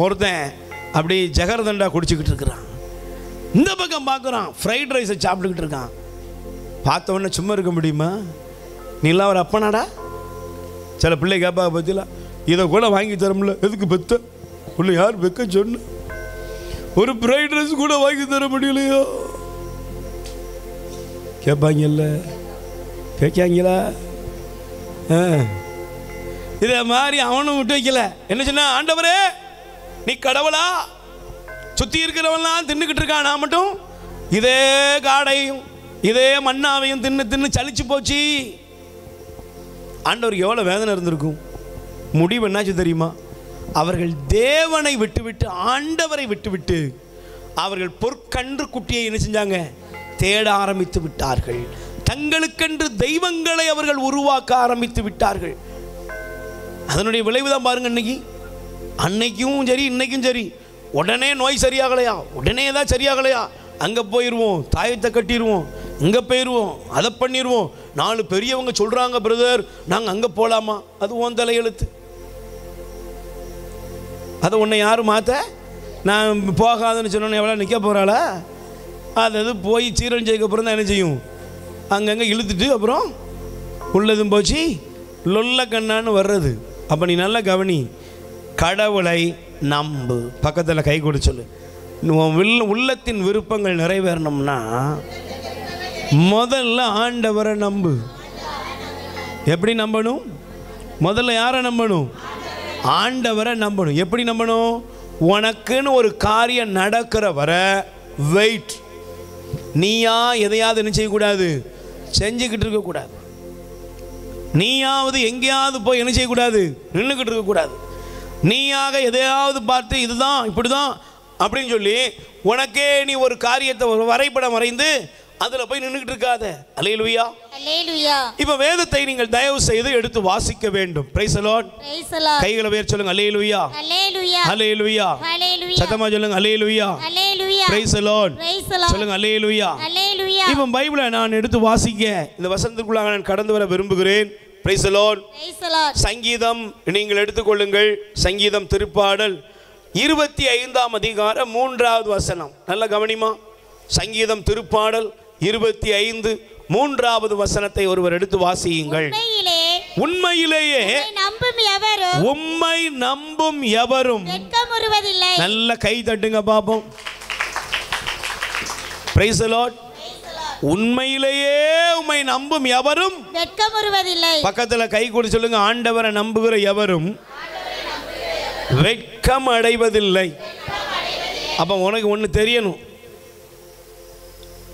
ஒருத்தன் அப்படி ஜகர்தண்டா குடிச்சுக்கிட்டு இருக்கிறான். இந்த பக்கம் பார்க்குறான், ஃப்ரைட் ரைஸை சாப்பிட்டுக்கிட்டு இருக்கான். பார்த்தவொடனே சும்மா இருக்க முடியுமா? நீலாம் ஒரு அப்பனாடா? சில பிள்ளை கேட்பா, பற்றில இதை கூட வாங்கி தர முடியல, எதுக்கு பெத்த உள்ள யார் பெக்க சொன்ன, ஒரு ஃப்ரைட் ரைஸ் கூட வாங்கி தர முடியலையோ கேட்பாங்கல்ல, கேட்காங்களா? இதை மாதிரி அவனும் விட்டு வைக்கல. என்ன சொன்னா, ஆண்டவரே நீ கடவுளா? சுற்றி இருக்கிறவன்லாம் தின்னுக்கிட்டு இருக்கான், நான் மட்டும் இதே காடையும் இதே மண்ணாவையும் தின்னு தின்னு சலிச்சு போச்சு. ஆண்டவருக்கு எவ்வளோ வேதனை இருந்திருக்கும். முடிவு என்னாச்சு தெரியுமா? அவர்கள் தேவனை விட்டுவிட்டு, ஆண்டவரை விட்டுவிட்டு அவர்கள் பொற்கன்று குட்டியை என்ன செஞ்சாங்க, தேட ஆரம்பித்து விட்டார்கள். தங்களுக்கென்று தெய்வங்களை அவர்கள் உருவாக்க ஆரம்பித்து விட்டார்கள். அதனுடைய விளைவு தான் பாருங்க. அன்னைக்கும் சரி இன்னைக்கும் சரி, உடனே நோய் சரியாகலையா, உடனே தான் சரியாகலையா, அங்கே போயிடுவோம், தாயத்தை கட்டிடுவோம், இங்கே போயிடுவோம், அதை பண்ணிடுவோம். 4 பெரியவங்க சொல்கிறாங்க, பிரதர் நாங்கள் அங்கே போகலாமா, அது உன் தலையெழுத்து. அதை உன்னை யாரும் மாற்ற, நான் போகாதுன்னு சொன்னோன்னே எவ்வளோ நிற்க போகிறாளா? அது போய் சீரழிஞ்சதுக்கு அப்புறம் தான் என்ன செய்யும், அங்கங்கே இழுத்துட்டு அப்புறம் உள்ளதும் போச்சு லொல்ல கண்ணான்னு வர்றது. அப்போ நீ நல்லா கவனி, கடவுளை நம்பு. பக்கத்தில் கை கொடு சொல்லு, உள்ளத்தின் விருப்பங்கள் நிறைவேறணும்னா முதல்ல ஆண்டவரை நம்பு. எப்படி நம்பணும்? முதல்ல யாரை நம்பணும்? ஆண்டவரை நம்பணும். எப்படி நம்பணும்? உனக்குன்னு ஒரு காரியம் நடக்கிற வர வெயிட். நீயா எதையாவது என்ன செய்யக்கூடாது, செஞ்சுக்கிட்டு இருக்கக்கூடாது. நீயாவது எங்கேயாவது போய் என்ன செய்யக்கூடாது, நின்றுக்கிட்டு இருக்கக்கூடாது. நீயாக எதையாவது பார்த்து இதுதான் இப்படிதான் அப்படின்னு சொல்லி உனக்கே நீ ஒரு காரியத்தை ஒரு வரைபடம் வரைந்து அதில் போய் நின்றுக்கிட்டு இருக்காத. அல்லேலூயா, அல்லேலூயா. இப்போ வேதத்தை நீங்கள் தயவு செய்து எடுத்து வாசிக்க வேண்டும். Price the Lord. கைகளை உயர்த்தி சொல்லுங்க, அல்லேலூயா, அல்லேலூயா, அல்லேலூயா. சத்தமா சொல்லுங்க, அல்லேலூயா, அல்லேலூயா. Praise the Lord. சொல்லுங்க, அல்லேலூயா, அல்லேலூயா. இப்போ பைபிளை நான் எடுத்து வாசிக்க இந்த வசனத்துக்குள்ளாக நான் கடந்து வர விரும்புகிறேன். Price the Lord. சங்கீதம் நீங்கள் எடுத்துக்கொள்ளுங்கள். சங்கீதம் திருப்பாடல் 25ஆம் அதிகாரம் 3வது வசனம். நல்ல கவனிமா. சங்கீதம் திருப்பாடல் 25 3வது வசனத்தை ஒருவர் எடுத்து வாசியுங்கள். உண்மையிலேயே உம்மை நம்பும் எவரும் வெட்கமுறுவதில்லை. நல்ல கை தட்டுங்க பாப்போம். Price the Lord. உண்மையிலேயே உம்மை நம்பும் எவரும் வெட்கமுறுவதில்லை. பக்கத்துல கை கூடி சொல்லுங்க, ஆண்டவரை நம்புகிற எவரும் வெட்கம் அடைவதில்லை. அப்ப உனக்கு ஒண்ணு தெரியணும்.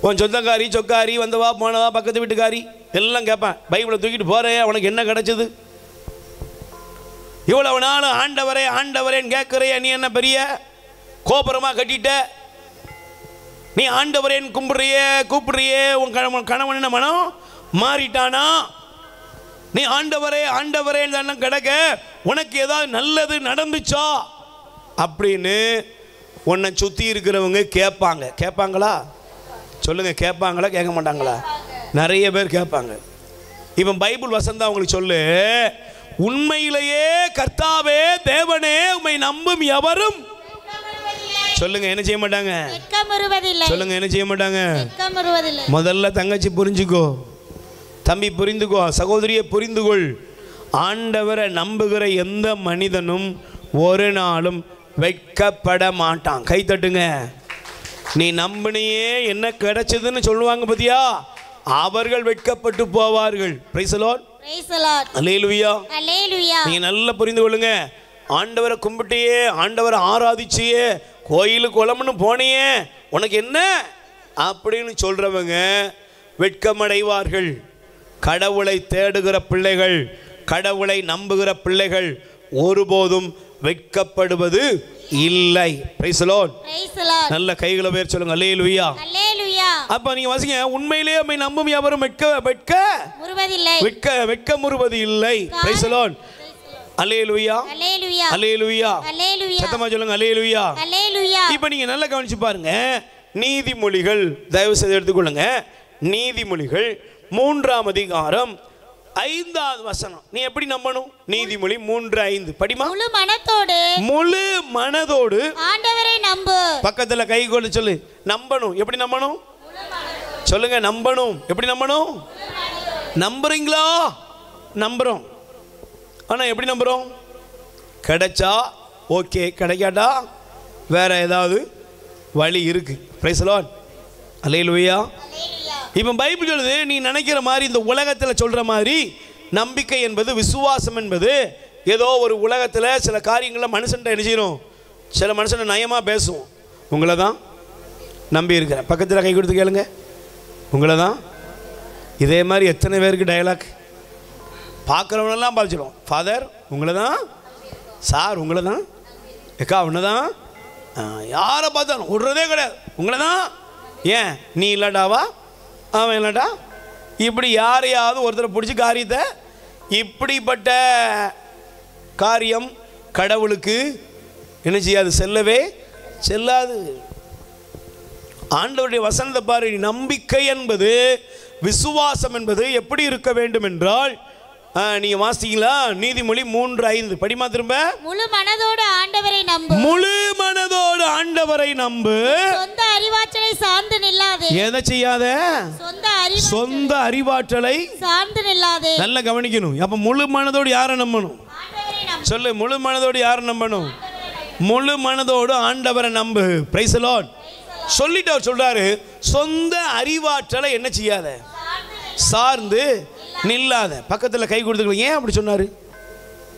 உன் சொந்தக்காரி சொக்காரி வந்தவா போனவா பக்கத்து வீட்டுக்காரி எல்லாம் கேட்பான், பைபிளை தூக்கிட்டு போறே உனக்கு என்ன கிடைச்சது? இவ்வளவு நாள் ஆண்டவரே ஆண்டவரேன்னு கேட்கிறைய, நீ என்ன பெரிய கோபுரமா கட்டிட்ட? நீ ஆண்டவரேன்னு கும்பிடுறியே கூப்பிடுறியே, உன் கணவன் என்ன மனம் மாறிட்டானா? நீ ஆண்டவரே ஆண்டவரே கிடக்க, உனக்கு ஏதாவது நல்லது நடந்துச்சா அப்படின்னு உன்னை சுற்றி இருக்கிறவங்க கேட்பாங்க. கேட்பாங்களா? சொல்லுங்க, கேட்பாங்களா கேட்க மாட்டாங்களா? நிறைய பேர் கேட்பாங்க. இப்போ பைபிள் வசந்தா அவங்களுக்கு சொல்லு, உண்மையிலேயே கர்த்தாவே தேவனே உம்மை நம்பும் எவரும் சொல்லுங்க என்ன செய்ய மாட்டாங்க? சொல்லுங்க என்ன செய்ய மாட்டாங்க? முதல்ல தங்கச்சி புரிஞ்சுக்கோ, தம்பி புரிந்துக்கோ, சகோதரியை புரிந்துகொள். ஆண்டவரை நம்புகிற எந்த மனிதனும் ஒரு நாளும் வெட்கப்பட மாட்டான். கை தட்டுங்க. நீ நம்பினியே என்ன கிடைச்சதுன்னு சொல்லுவாங்க பத்தியா, அவர்கள் வெட்கப்பட்டு போவார்கள். Praise the Lord. அல்லேலூயா. நீங்க நல்லா புரிந்து கொள்ளுங்க. ஆண்டவரை கும்பிட்டியே, ஆண்டவரை ஆராதிச்சியே, கோயிலுக்கு குளம்னு போனியே, உனக்கு என்ன அப்படின்னு சொல்றவங்க வெட்கமடைவார்கள். கடவுளை தேடுகிற பிள்ளைகள், கடவுளை நம்புகிற பிள்ளைகள் ஒருபோதும் வெட்கப்படுவது இல்லை. Praise the Lord. நல்ல கைகளை பேர் சொல்லுங்க. அல்லேலூயா. அப்ப நீங்க வாசிங்க, உண்மையிலேயே உம்மை நம்பும் எவரும் வெட்கமுறுவது இல்லை. Praise the Lord. அல்லேலூயா. அல்லேலூயா. சத்தமா சொல்லுங்க அல்லேலூயா. இப்ப நீங்க நல்லா கவனிச்சு பாருங்க. நீதிமொழிகள் தயவு செய்து எடுத்துக்கொள்ளுங்க. நீதிமொழிகள் 3ஆம் அதிகாரம் 5வது வசனம். நீ எப்படி நம்பணும்? நீதிமொழி 3:5 படிமா. முழு மனதோடு ஆண்டவரை நம்பு. பக்கத்துல கை கொண்டு சொல்லு, நம்பணும். எப்படி நம்பணும்? சொல்லுங்க, நம்பணும். எப்படி நம்பணும்? நம்புறீங்களா? நம்புறோம். ஆனா எப்படி நம்புறோம்? கிடைச்சா ஓகே, கிடைக்காட்டா வேற ஏதாவது வழி இருக்கு. Praise the Lord. அல்லேலூயா. இப்போ பைபிள் சொல்லுது, நீ நினைக்கிற மாதிரி இந்த உலகத்தில் சொல்கிற மாதிரி நம்பிக்கை என்பது, விசுவாசம் என்பது ஏதோ ஒரு உலகத்தில் சில காரியங்களில் மனுஷன்ட்ட என்ன செய்யணும், சில மனுஷன் நயமாக பேசுவோம். உங்களை தான் நம்பி இருக்கிறேன். பக்கத்தில் கை கொடுத்து கேளுங்க, உங்களை தான். இதே மாதிரி எத்தனை பேருக்கு டயலாக் பார்க்குறவனெல்லாம் பாதிச்சிடும். ஃபாதர் உங்களை தான், சார் உங்களை தான், எக்கா உன்னை தான், யாரை பார்த்தாலும் விடுறதே கிடையாது, உங்களை தான். ஏன் நீ இல்லாட்டாவா அவன் இல்லாட்டா? இப்படி யாரையாவது ஒருத்தரை பிடிச்சி காரியத்தை, இப்படிப்பட்ட காரியம் கடவுளுக்கு என்ன செய்யாது, செல்லவே செல்லாது. ஆண்டவருடைய வசனத்தை பாரு. நம்பிக்கை என்பது, விசுவாசம் என்பது எப்படி இருக்க வேண்டும் என்றால், நீங்க வாசிங்களா? நீதிமொழி 3:5 படிமா திரும்ப. முழு மனதோடு ஆண்டவரை நம்பு. முழு மனதோடு ஆண்டவரை நம்பு. சொந்த அறிவாற்றலை சார்ந்து நில்லாதே. எதை செய்யாத? சொந்த அறிவாற்றலை சார்ந்து நில்லாதே. நல்லா கவனிக்கணும். அப்ப முழு மனதோடு யாரை நம்பணும்? சொல்லு, முழு மனதோடு யாரை நம்பணும்? முழு மனதோடு ஆண்டவரை நம்பு. Price the Lord. சொல்லிட்டு அவர் சொல்றாரு, சொந்த அறிவாற்றலை என்ன செய்யாத, சார்ந்து நில்லாத. பக்கத்தில் கை கொடுத்துக்கலாம். ஏன் அப்படி சொன்னாரு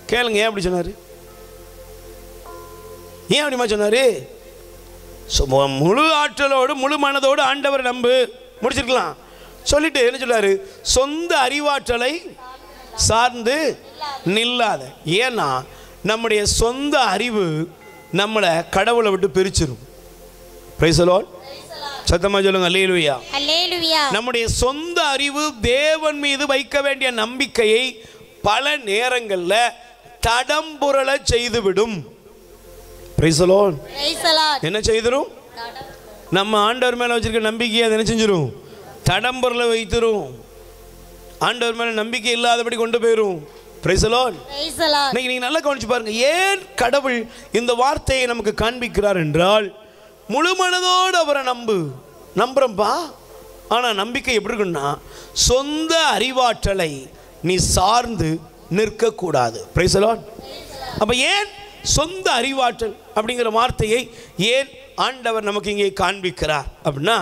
கேளுங்க. ஏன் அப்படி சொன்னாரு? ஏன் அப்படிமா சொன்னாரு? முழு ஆற்றலோடு முழு மனதோடு ஆண்டவரை நம்பு முடிச்சிருக்கலாம். சொல்லிட்டு என்ன சொல்றாரு? சொந்த அறிவாற்றலை சார்ந்து நில்லாத. ஏன்னா நம்முடைய சொந்த அறிவு நம்மளை கடவுளை விட்டு பிரிச்சிடும். Price the Lord. சத்தமா சொல்லுங்க அல்லேலூயா. அல்லேலூயா. நம்முடைய சொந்த அறிவு தேவன் மீது வைக்க வேண்டிய நம்பிக்கையை பல நேரங்களில் தடம்புரள செய்துவிடும். Price the Lord. என்ன செய்திரும்? நம்ம ஆண்டவர் மேல வச்சிருக்க நம்பிக்கையை என்ன செஞ்சிரும்? தடம்புரள வைத்திரும். ஆண்டவர் மேலே நம்பிக்கை இல்லாதபடி கொண்டு போயிடும். Price the Lord. இன்னைக்கு நீங்கள் நல்லா கவனிச்சு பாருங்க, ஏன் கடவுள் இந்த வார்த்தையை நமக்கு காண்பிக்கிறார் என்றால், முழு மனதோடு அவரை நம்புறப்பா. ஆனால் நம்பிக்கை எப்படி இருக்குன்னா, சொந்த அறிவாற்றலை நீ சார்ந்து நிற்கக்கூடாது. Price the Lord. அப்போ ஏன் சொந்த அறிவாற்றல் அப்படிங்கிற வார்த்தையை ஏன் ஆண்டவர் நமக்கு இங்கே காண்பிக்கிறார் அப்படின்னா,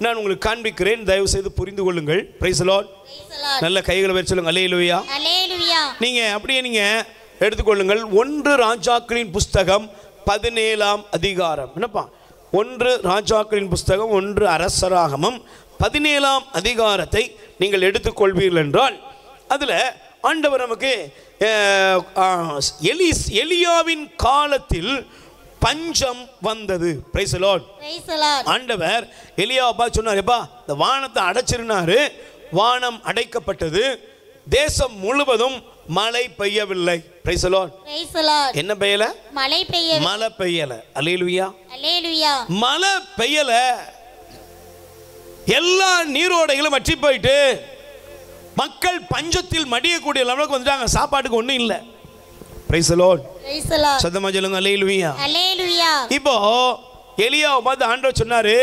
நான் உங்களுக்கு காண்பிக்கிறேன், தயவு செய்து புரிந்து கொள்ளுங்கள். Price the Lord. நல்ல கைகளை வச்சு சொல்லுங்க அல்லேலூயா. நீங்கள் அப்படியே நீங்கள் எடுத்துக்கொள்ளுங்கள். 1 ராஜாக்களின் புஸ்தகம் 17ஆம் அதிகாரம். என்னப்பா? 1 ராஜாக்களின் புஸ்தகம் 1 அரசராகமம் 17ஆம் அதிகாரத்தை நீங்கள் எடுத்துக்கொள்வீர்கள் என்றால், அதில் ஆண்டவர் நமக்கு எலியாவின் காலத்தில் பஞ்சம் வந்தது. Price the Lord. ஆண்டவர் எலியாவை பார்த்து சொன்னார், எப்பா இந்த வானத்தை அடைச்சிருனாரு. வானம் அடைக்கப்பட்டது, தேசம் முழுவதும் மழை பெய்யவில்லை. Price the Lord. என்ன பெய்யல? மழை பெய்யல. அல்லேலூயா. மழை பெய்யல. எல்லா நீரோடைகளும் வற்றி போயிட்டு மக்கள் பஞ்சத்தில் மடியக்கூடிய அளவுக்கு வந்துட்டாங்க. சாப்பாட்டுக்கு ஒன்றும் இல்லை. Praise the Lord. சத்தமா சொல்லுங்க அல்லேலூயா. இப்போ எலியாவை பார்த்து ஆண்டவர் சொன்னாரு,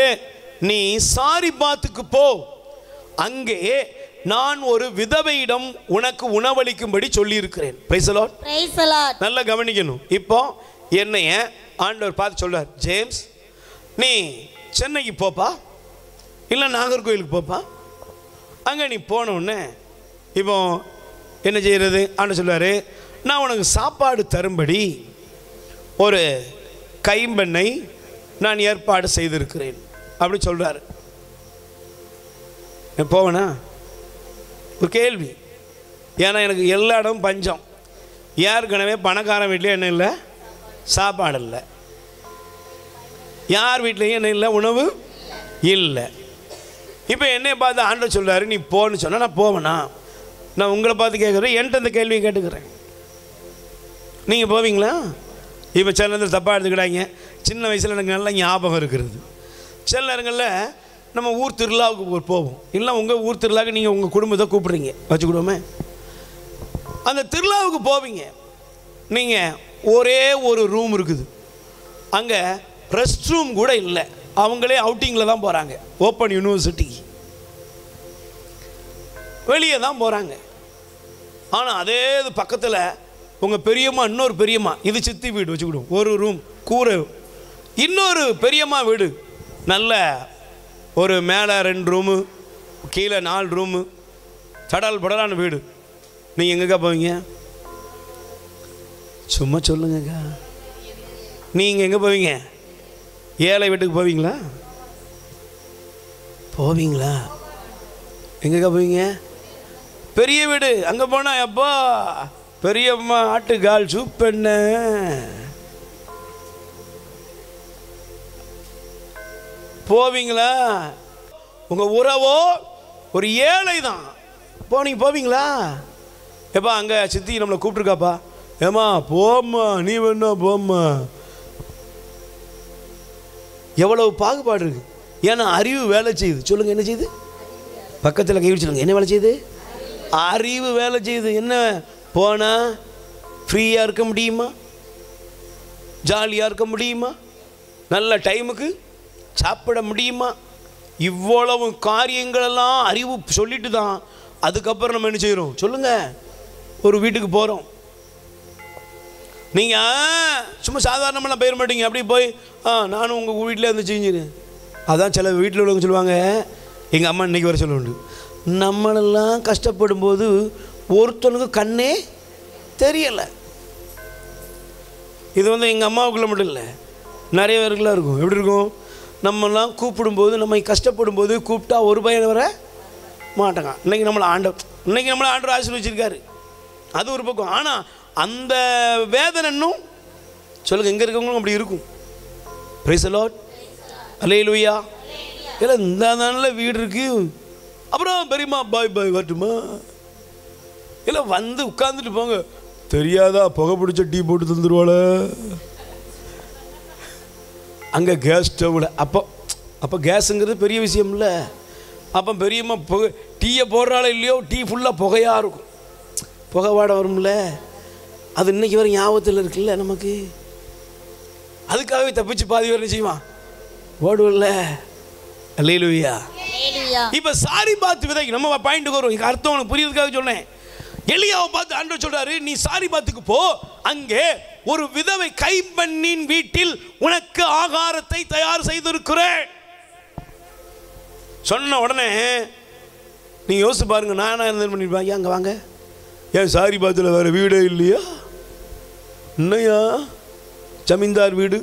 நீ சாரிபாத்துக்கு போ, அங்கே நான் ஒரு விதவையிடம் உனக்கு உணவளிக்கும்படி சொல்லி இருக்கிறேன். Price the Lord. நல்லா கவனிக்கணும். இப்போ என்னைய ஆண்டவர் பார்த்து சொல்றார், ஜேம்ஸ் நீ சென்னைக்கு போப்பா, இல்லை நாகர்கோயிலுக்கு போப்பா. அங்கே நீ போனோடனே இப்போ என்ன செய்கிறது? ஆண்டவர் சொல்வார், நான் உனக்கு சாப்பாடு தரும்படி ஒரு கைம்பெண்ணை நான் ஏற்பாடு செய்திருக்கிறேன் அப்படி சொல்கிறார். போவேனா? ஒரு கேள்வி. ஏன்னா எனக்கு எல்லா இடமும் பஞ்சம். ஏற்கனவே பணக்காரன் வீட்லேயும் என்ன இல்லை? சாப்பாடு இல்லை. யார் வீட்லேயும் என்ன இல்லை? உணவு இல்லை. இப்போ என்னை பார்த்து ஆண்டவர் சொல்கிறாரு, நீ போன்னு சொன்னால் நான் போவேனா? நான் உங்களை பார்த்து கேட்குறேன், என்கிட்ட அந்த கேள்வியை கேட்டுக்கிறேன். நீங்கள் போவீங்களா? இப்போ சில நேரத்தில் தப்பாக எடுத்துக்கிட்டாங்க. சின்ன வயசில் எனக்கு நல்லா ஞாபகம் இருக்கிறது. சில நேரங்களில் நம்ம ஊர் திருவிழாவுக்கு போவோம். இல்லை உங்கள் ஊர் திருவிழாவுக்கு நீங்கள் உங்கள் குடும்பத்தை கூப்பிட்றீங்க வச்சுக்கிடுவோமே. அந்த திருவிழாவுக்கு போவீங்க. நீங்கள் ஒரே ஒரு ரூம் இருக்குது, அங்கே ரெஸ்ட் ரூம் கூட இல்லை. அவங்களே அவுட்டிங்கில் தான் போகிறாங்க. ஓப்பன் யூனிவர்சிட்டிக்கு வெளியே தான் போகிறாங்க. ஆனால் அதே இது பக்கத்தில் உங்கள் பெரியம்மா, இன்னொரு பெரியம்மா, இது சித்தி வீடு வச்சுக்கிடும், ஒரு ரூம் கூரை. இன்னொரு பெரியம்மா வீடு நல்ல ஒரு மேலே 2 ரூமு, கீழே 4 ரூமு, தடால் படலான வீடு. நீங்கள் எங்கக்கா போவீங்க? சும்மா சொல்லுங்கக்கா. நீங்கள் எங்கே போவீங்க? ஏழை வீட்டுக்கு போவீங்களா? போவீங்களா? எங்கக்கா போவீங்க? பெரிய வீடு. அங்கே போனால் எப்பா பெரியம்மா ஆட்டுக்கால் சூப்பெண்ண. போவீங்களா? உங்கள் உறவோ ஒரு ஏழை தான். நீங்கள் போவீங்களா? எப்பா அங்கே சித்தி நம்மளை கூப்பிட்டுருக்காப்பா, ஏம்மா போம்மா, நீ வேணா போம்மா. எவ்வளவு பாகுபாடு இருக்கு. ஏன்னா அறிவு வேலை செய்யுது. சொல்லுங்கள், என்ன செய்யுது? பக்கத்தில் கை வச்சுருங்க. என்ன வேலை செய்யுது? அறிவு வேலை செய்யுது. என்ன போனால் ஃப்ரீயாக இருக்க முடியுமா? ஜாலியாக இருக்க முடியுமா? நல்ல டைமுக்கு சாப்பிட முடியுமா? இவ்வளவு காரியங்களெல்லாம் அறிவு சொல்லிட்டு தான் அதுக்கப்புறம் நம்ம என்ன செய்கிறோம்? சொல்லுங்கள், ஒரு வீட்டுக்கு போகிறோம். நீங்கள் சும்மா சாதாரணமாக போயிட மாட்டீங்க. அப்படி போய் நானும் உங்கள் வீட்டில் வந்து செஞ்சுரு. அதான் சில வீட்டில் உள்ளவங்க சொல்லுவாங்க, எங்கள் அம்மா இன்றைக்கி வர சொல்லுண்டு, நம்மளெல்லாம் கஷ்டப்படும் போது ஒருத்தனுக்கு கண்ணே தெரியலை. இது எங்கள் அம்மாவுக்குள்ள மட்டும் இல்லை, நிறைய பேருக்குலாம் இருக்கும். எப்படி இருக்கும்? நம்மெல்லாம் கூப்பிடும்போது, நம்ம கஷ்டப்படும் போது கூப்பிட்டா ஒரு பையன் வர மாட்டாங்க. இன்றைக்கி நம்மளை ஆண்டவர் ஆசீர்வதிச்சிருக்காரு, அது ஒரு பக்கம். ஆனால் அந்த வேதனை இன்னும் சொல்லுங்கள், எங்கே இருக்கவங்களும் அப்படி இருக்கும். Praise the Lord. அல்லேலூயா. இல்லை இந்த நல்ல வீடு இருக்கு, அப்புறம் பெரியம்மா பாய் பாய் வரட்டுமா? இல்லை வந்து உட்காந்துட்டு போங்க. தெரியாதா புகை பிடிச்ச டீ போட்டு தந்துடுவாள அங்கே கேஸ் ஸ்டவ்வில். அப்போ கேஸுங்கிறது பெரிய விஷயம் இல்லை. அப்போ பெரியம்மா டீயை போடுறாளோ இல்லையோ, டீ ஃபுல்லாக புகையாக இருக்கும், புகை வாட வரும்ல, அது இன்னைக்கு வரை ஞாபகத்தில் இருக்குல்ல நமக்கு. அதுக்காகவே தப்பிச்சு பாதி வரை செய்வான் ஓடுவல்ல. அல்லேலூயா. இப்போ சாரிபாத் விதைக்கு நம்ம பாயிண்ட்டுக்கு வரும். இதுக்கு அர்த்தம் உனக்கு புரியுறதுக்காக சொன்னேன். எலியாவை பார்த்து ஆண்டவர் சொல்றாரு, நீ சாரிபாத்துக்கு போ, அங்கே ஒரு விதவை கைம்பெண்ணின் வீட்டில் உனக்கு ஆகாரத்தை தயார் செய்திருக்கிறேன். சொன்ன உடனே நீங்க யோசிச்சு பாருங்க, நானா இருந்தேன் பண்ணிருப்பாங்க. அங்க வாங்க, ஏன் சாரிபாத்தில் வேற வீடே இல்லையா? என்னையா ஜமீன்தார் வீடு,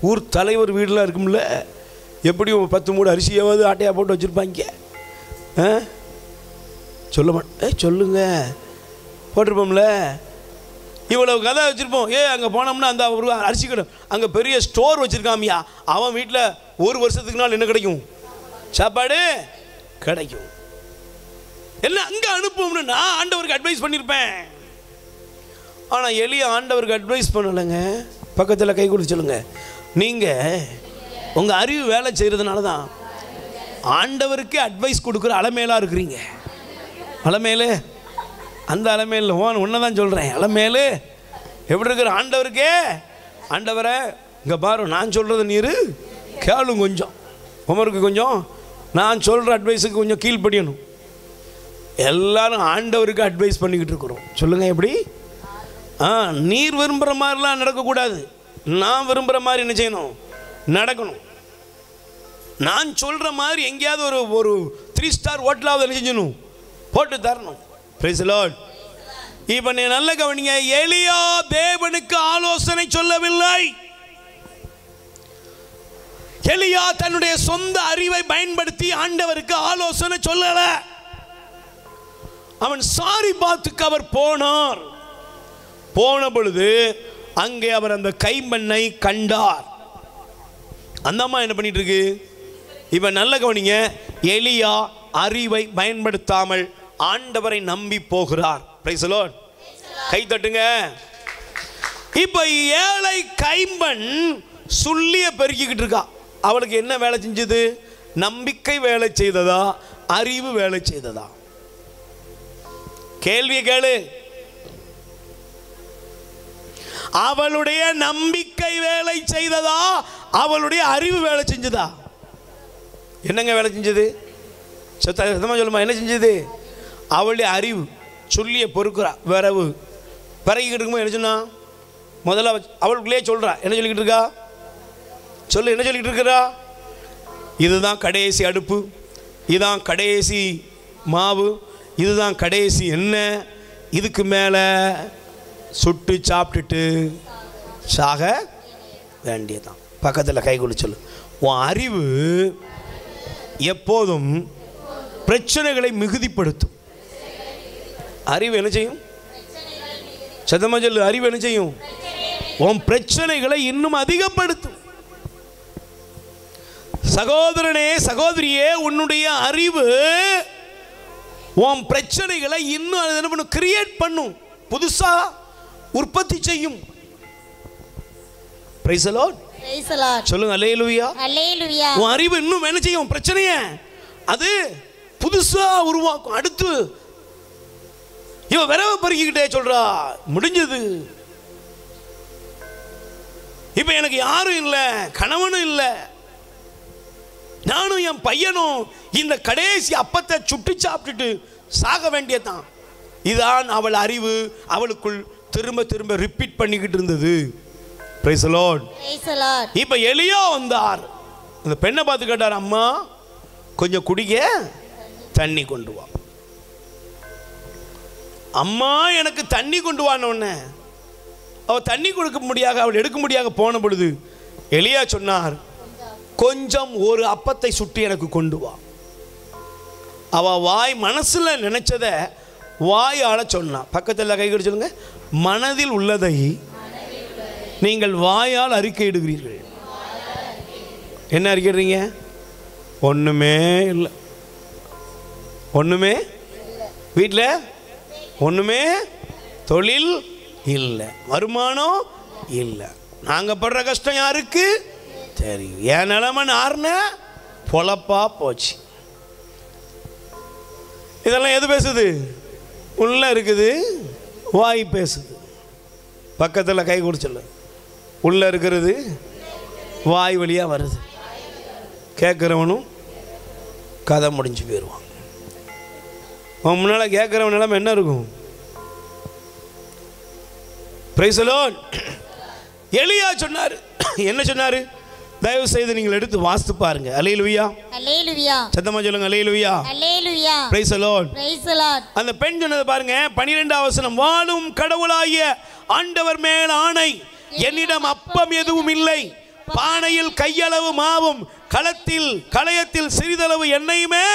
ஊர் தலைவர் வீடுலாம் இருக்கும்ல, எப்படி 10 மூடு அரிசியாவது ஆட்டையாக போட்டு வச்சுருப்பாங்க. சொல்ல சொல்லுங்க, போட்டிருப்போம்ல. இவ்வளவு கதை வச்சுருப்போம். அங்கே போனோம்னா அந்த ஒரு அரிசி கடை, அங்கே பெரிய ஸ்டோர் வச்சுருக்காமியா, அவன் வீட்டில் ஒரு வருஷத்துக்கு நாள் என்ன கிடைக்கும்? சாப்பாடு கிடைக்கும். என்ன அங்கே அனுப்புவோம்னு நான் ஆண்டவருக்கு அட்வைஸ் பண்ணியிருப்பேன். ஆனால் எலியா ஆண்டவருக்கு அட்வைஸ் பண்ணலைங்க. பக்கத்தில் கை கொடுத்து சொல்லுங்க, நீங்கள் உங்கள் அறிவு வேலை செய்கிறதுனால தான் ஆண்டவருக்கே அட்வைஸ் கொடுக்குற அலமேலாக இருக்கிறீங்க. அலமேலு, அந்த அலமேல் ஒன்றை தான் சொல்கிறேன். அலமேலு எப்படி இருக்கிற ஆண்டவருக்கே, ஆண்டவரை இங்கே பாரு, நான் சொல்கிறது நீர் கேளும், கொஞ்சம் உமருக்கு கொஞ்சம் நான் சொல்கிற அட்வைஸுக்கு கொஞ்சம் கீழ்ப்படியணும். எல்லாரும் ஆண்டவருக்கு அட்வைஸ் பண்ணிக்கிட்டு இருக்கிறோம். சொல்லுங்கள் எப்படி? நீர் விரும்புகிற மாதிரிலாம் நடக்கக்கூடாது, நான் விரும்புகிற மாதிரி என்ன செய்யணும்? நடக்கணும். நான் சொல்கிற மாதிரி எங்கேயாவது ஒரு 3 ஸ்டார் ஹோட்டலாவது என்ன செஞ்சணும்? போட்டு தரணும். Price the Lord. இப்போ நீ நல்ல கவனிங்க, எலியா தேவனுக்கு ஆலோசனை சொல்லவில்லை. எலியா தன்னுடைய சொந்த அறிவை பயன்படுத்தி ஆண்டவருக்கு ஆலோசனை சொல்லல. அவன் சாரிபாத்துக்கு அவர் போனார். போன பொழுது அங்கே அவர் அந்த கைம்பெண்ணை கண்டார். அந்த அம்மா என்ன பண்ணிட்டு இருக்கு? இப்ப நல்ல கவனிங்க, எலியா அறிவை பயன்படுத்தாமல் ஆண்டவரை நம்பி போகிறார். Price the Lord. கை தட்டுங்க. இப்ப ஏழை கைம்பெண் சொல்லிய பெருக்கிக்கிட்டு இருக்கா. அவளுக்கு என்ன வேலை செஞ்சது? நம்பிக்கை வேலை செய்ததா, அறிவு வேலை செய்ததா? கேள்வியை கேளு. அவளுடைய நம்பிக்கை வேலை செய்ததா, அவளுடைய அறிவு வேலை செஞ்சதா? என்னங்க வேலை செஞ்சது? சத்தமா சொல்லுமா, என்ன செஞ்சது? அவளுடைய அறிவு சொல்லிய பொறுக்கிறா. விரவு பிறகிக்கிட்டு இருக்கும்போது என்ன சொன்னா? முதல்ல அவளுக்குள்ளே சொல்றா. என்ன சொல்லிக்கிட்டு இருக்கா? சொல்லு, என்ன சொல்லிக்கிட்டு இருக்கிறா? இதுதான் கடைசி அடுப்பு, இதுதான் கடைசி மாவு, இதுதான் கடைசி எண்ணெய், இதுக்கு மேலே சுட்டு சாப்பிட்டுட்டு சாக வேண்டியதான். பக்கத்தில் கை கொடு சொல்லு. உன் அறிவு எப்போதும் பிரச்சனைகளை மிகுதிப்படுத்தும். அறிவு என்ன செய்யும்? சத்தமா சொல்லு. அறிவு என்ன செய்யும்? உன் பிரச்சனைகளை இன்னும் அதிகப்படுத்தும். சகோதரனே, சகோதரியே, உன்னுடைய அறிவு உன் பிரச்சனைகளை இன்னும் என்ன பண்ணும்? கிரியேட் பண்ணும், புதுசா உற்பத்தி செய்யும். Price the Lord. Praise the Lord. சொல்லுங்க அல்லேலூயா. அல்லேலூயா. உன் அறிவு இன்னும் என்ன செய்யும்? பிரச்சனையை அது புதுசா உருவாக்கும். அடுத்து இவ விரவ பறிக்கிட்டே சொல்றா, முடிஞ்சது. இப்ப எனக்கு யாரும் இல்லை, கணவனும் இல்லை, நானும் என் பையனும் இந்த கடைசி அப்பத்தை சுட்டு சாப்பிட்டுட்டு சாக வேண்டியதான். இதான் அவள் அறிவு அவளுக்குள் திரும்ப திரும்ப ரிப்பீட் பண்ணிக்கிட்டு இருந்தது. Price the Lord. Praise the Lord. இப்ப எலியா வந்தார். அந்த பெண்ணை பார்த்து கேட்டார், அம்மா கொஞ்சம் குடிக்க தண்ணி கொண்டு வா. அம்மா எனக்கு தண்ணி கொண்டு வானோன்னு அவள் தண்ணி கொடுக்க முடியாத, அவள் எடுக்க முடியாத போன பொழுது எலியா சொன்னார், கொஞ்சம் ஒரு அப்பத்தை சுட்டி எனக்கு கொண்டு வா. அவ வாய் மனசுல நினைச்சத வாயால சொன்னா. பக்கத்தில் கை கட்டி சொல்லுங்க, மனதில் உள்ளதை நீங்கள் வாயால் அறிக்கையிடுகிறீர்கள். என்ன அறிக்கையிடுறீங்க? ஒண்ணுமே இல்லை, ஒண்ணுமே வீட்டில் ஒண்ணுமே தொழில் இல்லை, வருமானம் இல்லை, நாங்க படுற கஷ்டம் யாருக்கு தெரியும், என் நிலைமை நார்ன பொழப்பா போச்சு. இதெல்லாம் எது பேசுது? உள்ள இருக்குது, வாய் பேசுது. பக்கத்தில் கை குடிச்சல, உள்ள இருக்கிறது வாய் வழியாக வருது. கேட்குறவனும் கதை முடிஞ்சு போயிடுவான். அவன் முன்னால் கேட்குறவன் நிலைமை என்ன இருக்கும்? Praise the Lord. எலியா சொன்னார், என்ன சொன்னார்? தயவு செய்து நீங்கள் எடுத்து வாசித்து பாருங்க. அல்லேலூயா, அல்லேலூயா. சத்தமா சொல்லுங்க அல்லேலூயா, அல்லேலூயா. Praise the Lord, praise the Lord. அந்த பெண் சொன்னது பாருங்க, 12வது வசனம். வாழும் கடவுளாகிய ஆண்டவர் மேல் ஆணை, என்னிடம் அப்பம் எதுவும் இல்லை, பானையில் கையளவு மாவும் களையத்தில் சிறிதளவு எண்ணெயுமே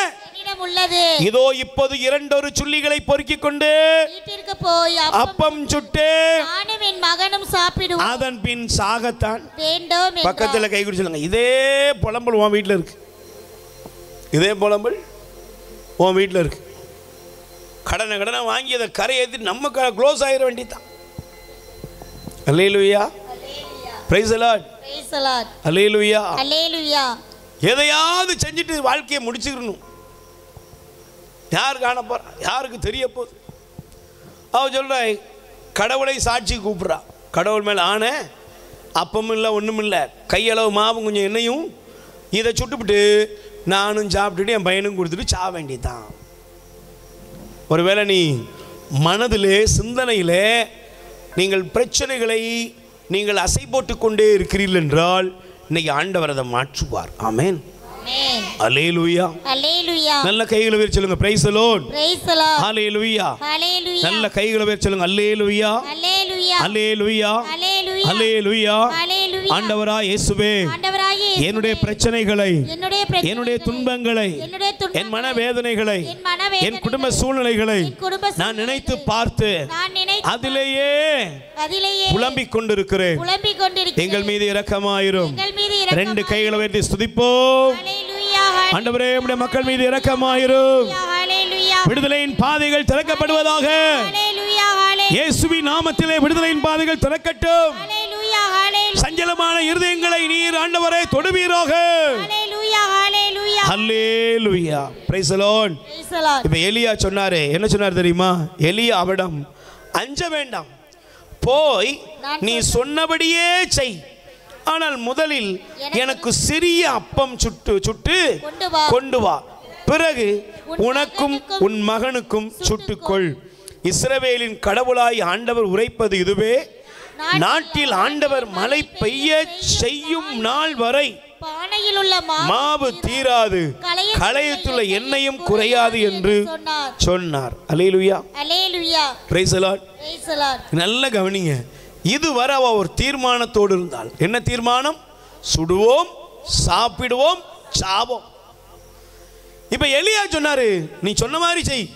உள்ளது. இதோ இப்போது 2 சுள்ளிகளை பொறுக்கிக் கொண்டு வீட்டிற்கு போய் அப்பம் சுட்டு நானும் என் மகனும் சாப்பிடுவோம், அதன் பின் சாகத்தான் வேண்டும். பக்கத்தில் கை குடி சொல்லுங்க. இதே புலம்பல் உன் வீட்டில் இருக்கு, இதே புலம்பல் உன் வீட்டில் இருக்கு. கடனை வாங்கி அதை கரை ஏற்றி நம்ம க்ளோஸ் ஆகிட வேண்டியதான். அல்லேலூயா, praise the Lord, praise the Lord, அல்லேலூயா, அல்லேலூயா. எதையாவது செஞ்சுட்டு வாழ்க்கையை முடிச்சுக்கணும். யார் காண போறா? யாருக்கு தெரிய போகுது? அவ சொல்ற, கடவுளை சாட்சி கூப்பிட்றா. கடவுள் மேலே ஆன, அப்பமும் இல்லை ஒன்றும் இல்லை, கையளவு மாவும் கொஞ்சம் எண்ணெயும், இதை சுட்டுவிட்டு நானும் சாப்பிட்டுட்டு என் பையனும் கொடுத்துட்டு சாக வேண்டியதான். ஒருவேளை நீ மனதிலே சிந்தனையிலே நீங்கள் பிரச்சனைகளை நீங்கள் அசை போட்டு கொண்டே இருக்கிறீர்கள் என்றால் இன்னைக்கு ஆண்டவர் அதை மாற்றுவார். ஆமென், அல்லேலூயா, அல்லேலூயா. நல்ல கைகளை உயர்த்தி சொல்லுங்க praise the Lord, praise the Lord, ஹalleluya, ஹalleluya. நல்ல கைகளை உயர்த்தி சொல்லுங்க அல்லேலூயா, அல்லேலூயா, அல்லேலூயா, அல்லேலூயா, ஹalleluya. ஆண்டவராகிய இயேசுவே, என்னுடைய பிரச்சனைகளை, என்னுடைய துன்பங்களை, என் மனவேதனைகளை, என் குடும்ப சூழ்நிலைகளை நான் நினைத்து பார்த்து அதிலேயே புலம்பிக் கொண்டிருக்கிறேன். எங்கள் மீது இரக்கமாயிரும். 2 கைகளை உயர்த்தி ஸ்துதிப்போம். ஆண்டவரே, உம்முடைய மக்கள் மீது இரக்கமாயிரும். விடுதலையின் பாதைகள் திறக்கப்படுவதாக. இயேசுவின் நாமத்திலே விடுதலையின் பாதைகள் திறக்கட்டும். சஞ்சலமான இருதயங்களை நீர் ஆண்டவரே தொடுவீராக. அல்லேலூயா, பிரைஸ் தி லார்ட். இப்ப எலியா சொன்னாரே, என்ன சொன்னார் தெரியுமா? எலியா அவரிடம் அஞ்ச வேண்டாம், போய் நீ சொன்னபடியே செய், ஆனால் முதலில் எனக்கு சிறிய அப்பம் சுட்டு கொண்டு வா, பிறகு உனக்கும் உன் மகனுக்கும் சுட்டுக்கொள். இஸ்ரவேலின் கடவுளாய் ஆண்டவர் உரைப்பது இதுவே, நாட்டில் ஆண்டவர் மழை பெய்ய செய்யும் நாள் வரை பானையில் உள்ள மாவு தீராது, களையத்துள்ள எண்ணெயும் குறையாது என்று சொன்னார். அல்லேலூயா, அல்லேலூயா, praise the Lord, praise the Lord. நல்ல கவனிங்க, இதுவரை அவ ஒரு தீர்மானத்தோடு இருந்தால். என்ன தீர்மானம்? சுடுவோம், சாப்பிடுவோம், சாவோம். இப்ப எலியா சொன்னாரு, நீ சொன்ன மாதிரி செய்,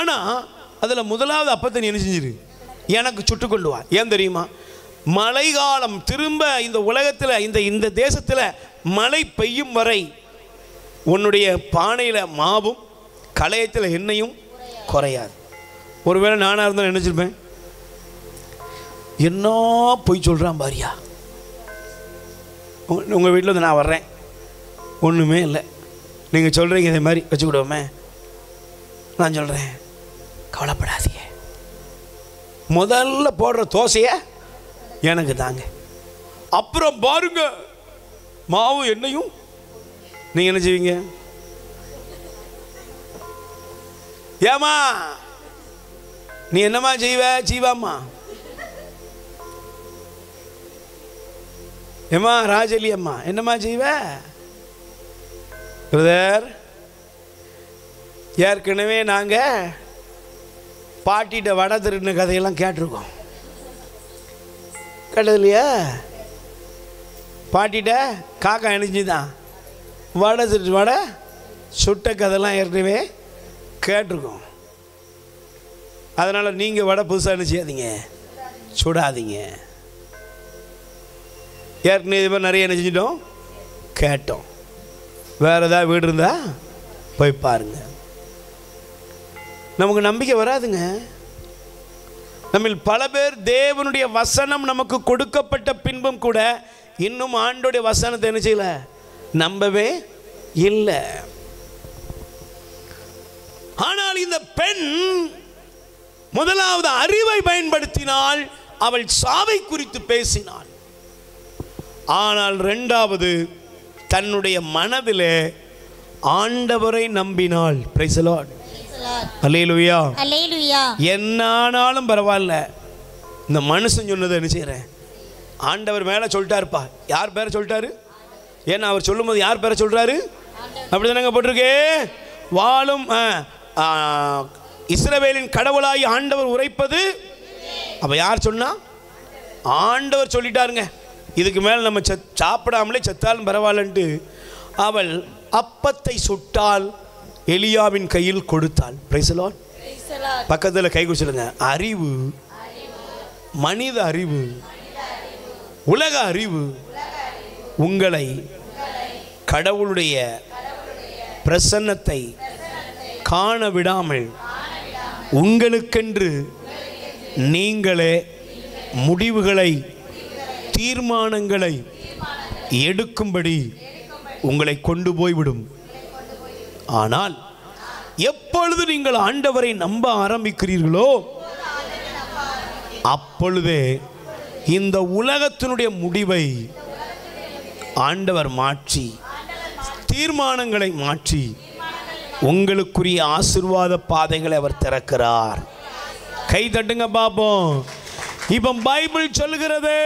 ஆனா அதுல முதலாவது அப்பத்தை நீ என்ன செஞ்சிரு, எனக்கு சுட்டு கொண்டு வா. ஏன் தெரியுமா? மழை காலம் திரும்ப இந்த உலகத்தில் இந்த தேசத்தில் மழை பெய்யும் வரை உன்னுடைய பானையில் மாவும் களையத்தில் எண்ணெயும் குறையாது. ஒருவேளை நானாக இருந்தால் நினச்சிருப்பேன், என்ன பொய் சொல்கிறான் பாரியா, உங்கள் வீட்டில் வந்து நான் வர்றேன், ஒன்றுமே இல்லை, நீங்கள் சொல்கிறீங்க இதே மாதிரி வச்சுக்கிடுவோமே, நான் சொல்கிறேன் கவலைப்படாதீங்க, முதல்ல போடுற தோசையை எனக்கு தாங்க, அப்புறம் பாருங்க மாவு எண்ணெயும். நீங்கள் என்ன செய்வீங்க? ஏமா நீ என்னம்மா செய்வாம்மா? ஏமா ராஜலி அம்மா என்னம்மா செய்வ? பிரதர், ஏற்கனவே நாங்கள் பாட்டிகிட்ட வடை திருடின கதையெல்லாம் கேட்டிருக்கோம். கேட்டது இல்லையா? பாட்டிகிட்ட காக்கா இணைஞ்சுதான் வடை சுட்ட கதையெல்லாம் ஏற்கனவே கேட்டிருக்கோம். அதனால் நீங்கள் வடை புதுசாக என்ன செய்யாதீங்க, சுடாதீங்க. ஏற்கனவே இது மாதிரி நிறைய என்ன செஞ்சிட்டோம், கேட்டோம். வேறு ஏதாவது வீடு இருந்தால் போய் பாருங்க. நமக்கு நம்பிக்கை வராதுங்க. நம்மில் பல பேர் தேவனுடைய வசனம் நமக்கு கொடுக்கப்பட்ட பின்பும் கூட இன்னும் ஆண்டோடைய வசனத்தை என்ன செய்யல, நம்பவே இல்லை. ஆனால் இந்த பெண் முதலாவது அறிவை பயன்படுத்தினாள், அவள் சாவை குறித்து பேசினாள். ஆனால் இரண்டாவது தன்னுடைய மனதிலே ஆண்டவரை நம்பினாள். Price the Lord. அல்லேலூயா. அல்லேலூயா. என்னானாலும் பரவாயில்ல, இந்த மனுஷன் சொன்னதை என்ன செய்யறேன், ஆண்டவர் மேலே சொல்லிட்டாருப்பா. யார் பேரை சொல்லிட்டாரு? ஏன்னா அவர் சொல்லும்போது யார் பேரை சொல்றாரு? அப்படி தானங்க போட்டிருக்கே. வாழும் இஸ்ரவேலின் கடவுளாய் ஆண்டவர் உரைப்பது. அப்ப யார் சொன்னா? ஆண்டவர் சொல்லிட்டாருங்க. இதுக்கு மேலே நம்ம சாப்பிடாமலே செத்தாலும் பரவாயில்லன்ட்டு அவள் அப்பத்தை சுட்டால், எலியாவின் கையில் கொடுத்தாள். Price the Lord. பக்கத்தில் கை குடிச்சிடுங்க. அறிவு, மனித அறிவு, உலக அறிவு உங்களை கடவுளுடைய பிரசன்னத்தை காண விடாமல் உங்களுக்கென்று நீங்களே முடிவுகளை, தீர்மானங்களை எடுக்கும்படி உங்களை கொண்டு போய்விடும். ஆனால் எப்பொழுது நீங்கள் ஆண்டவரை நம்ப ஆரம்பிக்கிறீர்களோ அப்பொழுதே இந்த உலகத்தினுடைய முடிவை ஆண்டவர் மாற்றி, தீர்மானங்களை மாற்றி உங்களுக்குரிய ஆசீர்வாத பாதைகளை அவர் திறக்கிறார். கை தட்டுங்க பாப்போம். இப்ப பைபிள் சொல்லுகிறது,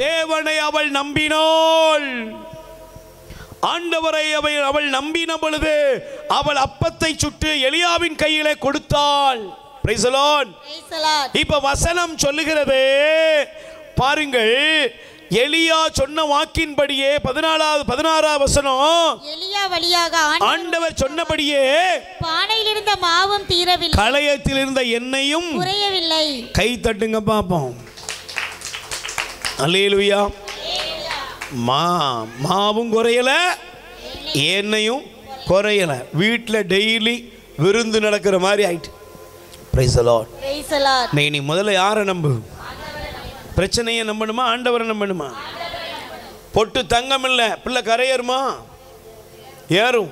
தேவனை அவள் நம்பினாள். ஆண்டவரை அவள் நம்பின பொழுது அவள் அப்பத்தை சுட்டு எலியாவின் கையிலே கொடுத்தாள். Price the Lord. இப்ப வசனம் சொல்லுகிறது பாருங்கள், எலியா சொன்ன வாக்கின்படியே 16வது வசனம், எலியா வழியாக ஆண்டவர் சொன்னபடியே பானையில் இருந்த மாவும் தீரவில்லை, கலயத்தில் இருந்த எண்ணெயும் குறையவில்லை. கை தட்டுங்க பாப்போம். அல்லேலூயா. மாவும் குறையல, எண்ணெயும் குறையல. வீட்டில் டெய்லி விருந்து நடக்கிற மாதிரி ஆயிட்டு. Price the Lord. Praise the Lord. நீ முதல்ல யாரை நம்பு? பிரச்சனையை நம்பணுமா, ஆண்டவரை நம்பணுமா? பொட்டு தங்கம் இல்லை, பிள்ளை கரையேறுமா? ஏறும்.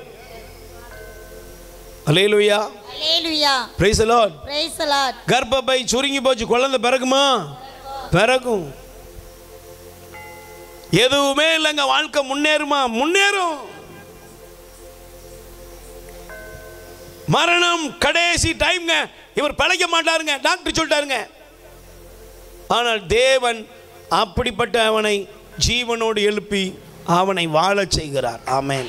அல்லேலூயா. அல்லேலூயா. Praise the Lord. Praise the Lord. கர்ப்பப்பை சுருங்கி போச்சு, குழந்தை பிறகுமா? பிறகும். எதுவுமே இல்லைங்க, வாழ்க்கை முன்னேறுமா? முன்னேறும். மரணம் கடைசி டைம்ங்க, இவர் பிழைக்க மாட்டாருங்க, டாக்டர் சொல்லிட்டாருங்க. ஆனால் தேவன் அப்படிப்பட்ட அவனை ஜீவனோடு எழுப்பி அவனை வாழச் செய்கிறார். ஆமென்.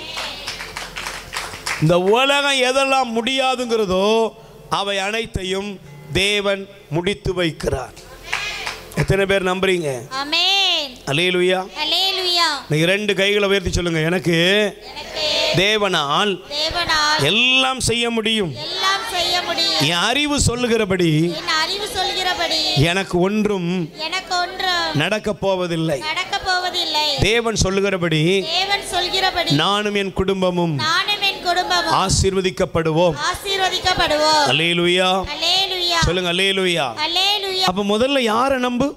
இந்த உலகம் எதெல்லாம் முடியாதுங்கிறதோ அவை அனைத்தையும் தேவன் முடித்து வைக்கிறார். எத்தனை பேர் நம்புறீங்க? ஆமென். அல்லேலூயா. அல்லேலூயா. நீங்க ரெண்டு கைகளை உயர்த்தி சொல்லுங்க, எனக்கு தேவனால் எல்லாம் செய்ய முடியும். என் அறிவு சொல்லுகிறபடி எனக்கு ஒன்றும் நடக்க போவதில்லை. தேவன் சொல்லுகிறபடி நானும் என் குடும்பமும் ஆசீர்வதிக்கப்படுவோம். அல்லேலூயா. சொல்லுங்க அல்லேலூயா. அப்ப முதல்ல யாரை நம்பு?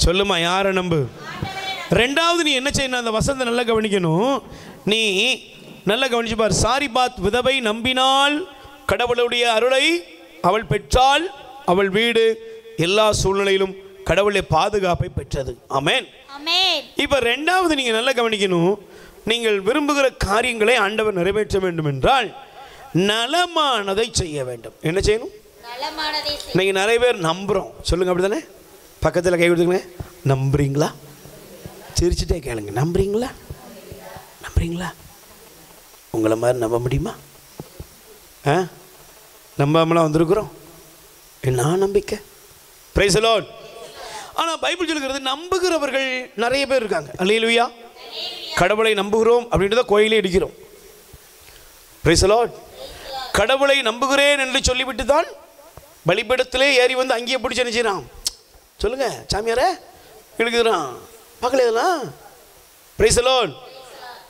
சொல்லுமா, யாரை நம்பு? ரெண்டாவது நீ என்ன செய்யணும்? அந்த வசனத்தை நல்லா கவனிக்கணும். நீ நல்லா கவனிச்சு பார். சாரிபாத் விதவை நம்பினால் கடவுளுடைய அருளை அவள் பெற்றாள். அவள் வீடு எல்லா சூழ்நிலையிலும் கடவுளுடைய பாதுகாப்பை பெற்றது. ஆமென். இப்ப ரெண்டாவது நீங்க நல்லா கவனிக்கணும். நீங்கள் விரும்புகிற காரியங்களை ஆண்டவர் நிறைவேற்ற வேண்டும் என்றால் நலமானதை செய்ய வேண்டும். என்ன செய்யணும்? நீங்க நிறைய பேர் நம்புறோம். சொல்லுங்க, அப்படிதானே? பக்கத்தில் கை கொடுத்துங்க. நம்புறீங்களா? சிரிச்சுட்டே கேளுங்க. நம்புறீங்களா? நம்புறீங்களா? உங்களை மாதிரி நம்ப முடியுமா? நம்பாமலாம் வந்திருக்கிறோம். என்ன நம்பிக்கை? Price the Lord. ஆனால் பைபிள் சொல்லுகிறது நம்புகிறவர்கள் நிறைய பேர் இருக்காங்க. அல்லேலூயா. கடவுளை நம்புகிறோம் அப்படின்றத கோயிலே இடிக்கிறோம். Price the Lord. கடவுளை நம்புகிறேன் என்று சொல்லிவிட்டு தான் பலிபீடத்திலே ஏறி வந்து அங்கேயே பிடிச்சி நினைச்சிடான். சொல்லுங்க, சாமியாரே இழுக்குறான். பார்க்கல இதெல்லாம்? Price the Lord.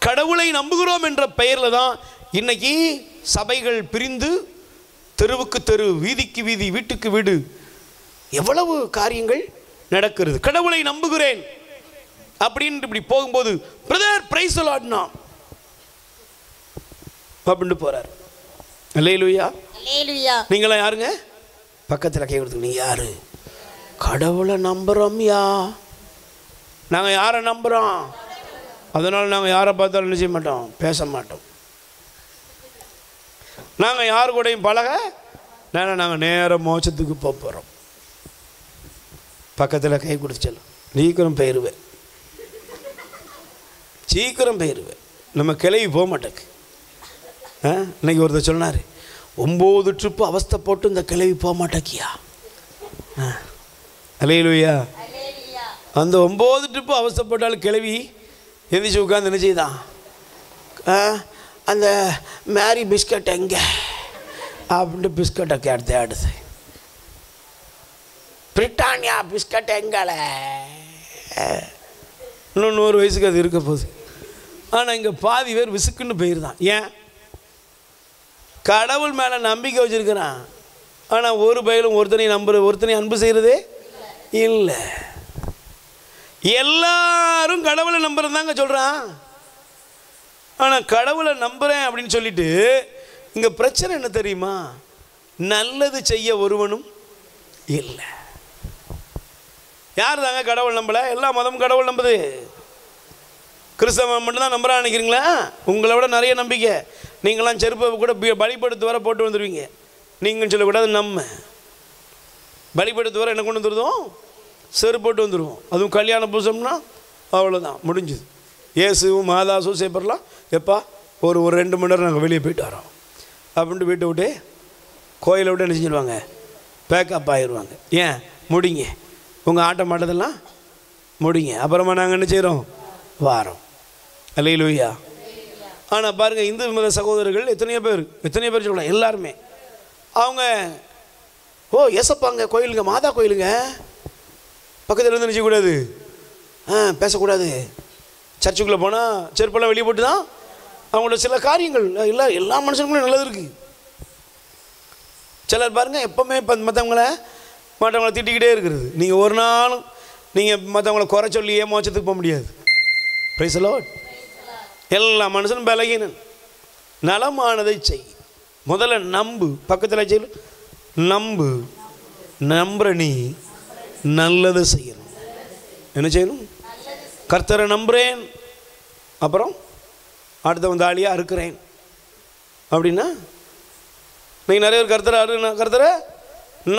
கடவுளை நம்புகிறோம் என்ற பெயரில் தான் இன்னைக்கு சபைகள் பிரிந்து தெருவுக்கு தெரு, வீதிக்கு வீதி, வீட்டுக்கு வீடு எவ்வளவு காரியங்கள் நடக்கிறது. கடவுளை நம்புகிறேன் அப்படின்னு இப்படி போகும்போது பிரதர் பிரைஸ் தி லார்ட்னா அப்படின்ட்டு போறார். அல்லேலூயா. அல்லேலூயா. நீங்களாம் யாருங்க? பக்கத்தில் கேட்குறதுக்கு நீ யாரு? கடவுளை நம்புகிறோம்யா. நாங்கள் யாரை நம்புகிறோம்? அதனால் நாங்கள் யாரை பார்த்தாலும் என்ன செய்ய மாட்டோம்? பேச மாட்டோம். நாங்கள் யாரு கூடயும் பழக நாங்கள் நேராக மோட்சத்துக்கு போகிறோம். பக்கத்தில் கை கொடுத்துச்சலாம், சீக்கிரம் போயிடுவேன், சீக்கிரம் போயிடுவேன். நம்ம கிளவி போக மாட்டேக்கு. இன்னைக்கு ஒருத்தர் சொன்னார், 9 ட்ரிப்பு அவஸ்தை போட்டு இந்த கிளவி போக மாட்டேக்கியா. அல்லேலூயா. அந்த 9 ட்ரிப்பு அவஸ்தைப்பட்டாலும் கிளவி எந்திரிச்சு உட்காந்து என்ன செய்தான்? அந்த மேரி பிஸ்கட் எங்கே அப்படின்ட்டு பிஸ்கட்டை கேட்டு அடுத்து பிரிட்டானியா பிஸ்கட் எங்களை. இன்னும் 100 வயசுக்கு அது இருக்க போகுது. ஆனால் இங்கே பாதி பேர் விசுக்குன்னு போயிருந்தான். ஏன்? கடவுள் மேலே நம்பிக்கை வச்சுருக்கிறான். ஆனால் ஒரு பயிலும் ஒருத்தனை அன்பு செய்கிறதே இல்லை. எல்லாரும் கடவுளை நம்புறதாங்க சொல்கிறான். ஆனால் கடவுளை நம்புகிறேன் அப்படின்னு சொல்லிட்டு இங்கே பிரச்சனை என்ன தெரியுமா? நல்லது செய்ய ஒருவனும் இல்லை. யார் தாங்க கடவுள் நம்பலை? எல்லா மதமும் கடவுள் நம்புது. கிறிஸ்தவன் மட்டும்தான் நம்புறான்னு நினைக்கிறீங்களா? உங்களை விட நிறைய நம்பிக்கை. நீங்களாம் செருப்பை கூட பலிப்படுத்து வர போட்டு வந்துடுவீங்க. நீங்கள் சொல்லக்கூடாது, நம்ம பலிப்படுத்து வர என்ன கொண்டு வந்துடுவோம்? செருப்பு போட்டு வந்துடுவோம். அதுவும் கல்யாண பூசம்னா அவ்வளோதான், முடிஞ்சுது. இயேசுவும் மாதா சூசேப்பர்லாம் எப்பா ஒரு 2 மணி நேரம் நாங்கள் வெளியே போயிட்டு வரோம் அப்படின்ட்டு வீட்டை விட்டு கோயிலை விட்டு என்ன செஞ்சிடுவாங்க? பேக்கப் ஆகிடுவாங்க. ஏன்? முடிங்க, உங்கள் ஆட்டம் மாட்டதெல்லாம் முடிங்க, அப்புறமா நாங்கள் என்ன செய்கிறோம்? வாரோம். அல்லேலூயா. ஆனால் பாருங்கள், இந்து மத சகோதரர்கள் எத்தனையோ பேர் சொல்லலாம், எல்லாருமே அவங்க ஏசப்பாங்க கோயிலுங்க, மாதா கோயிலுங்க, பக்கத்தில் இருந்து நினச்சக்கூடாது, பேசக்கூடாது. சர்ச்சுக்குள்ளே போனால் செருப்பெல்லாம் வெளியே போட்டு தான் அவங்களோட சில காரியங்கள் எல்லா மனுஷனுக்குமே நல்லது இருக்குது. சிலர் பாருங்கள் எப்போவுமே மற்றவங்கள திட்டிக்கிட்டே இருக்கிறது. நீங்கள் ஒரு நாளும் நீங்கள் மற்றவங்களை குறை சொல்லியே மோட்சத்துக்கு போக முடியாது. Price the Lord. எல்லா மனுஷனும் பலகீனன். நலமானதை செய், முதல்ல நம்பு. பக்கத்தில் செய்யணும், நம்பு. நம்புற நீ நல்லதை செய்யணும். என்ன செய்யணும்? கர்த்தரை நம்புகிறேன், அப்புறம் அடுத்தவன் தாலியாக அறுக்கிறேன் அப்படின்னா நீங்கள் நிறைய பேர் கர்த்தரை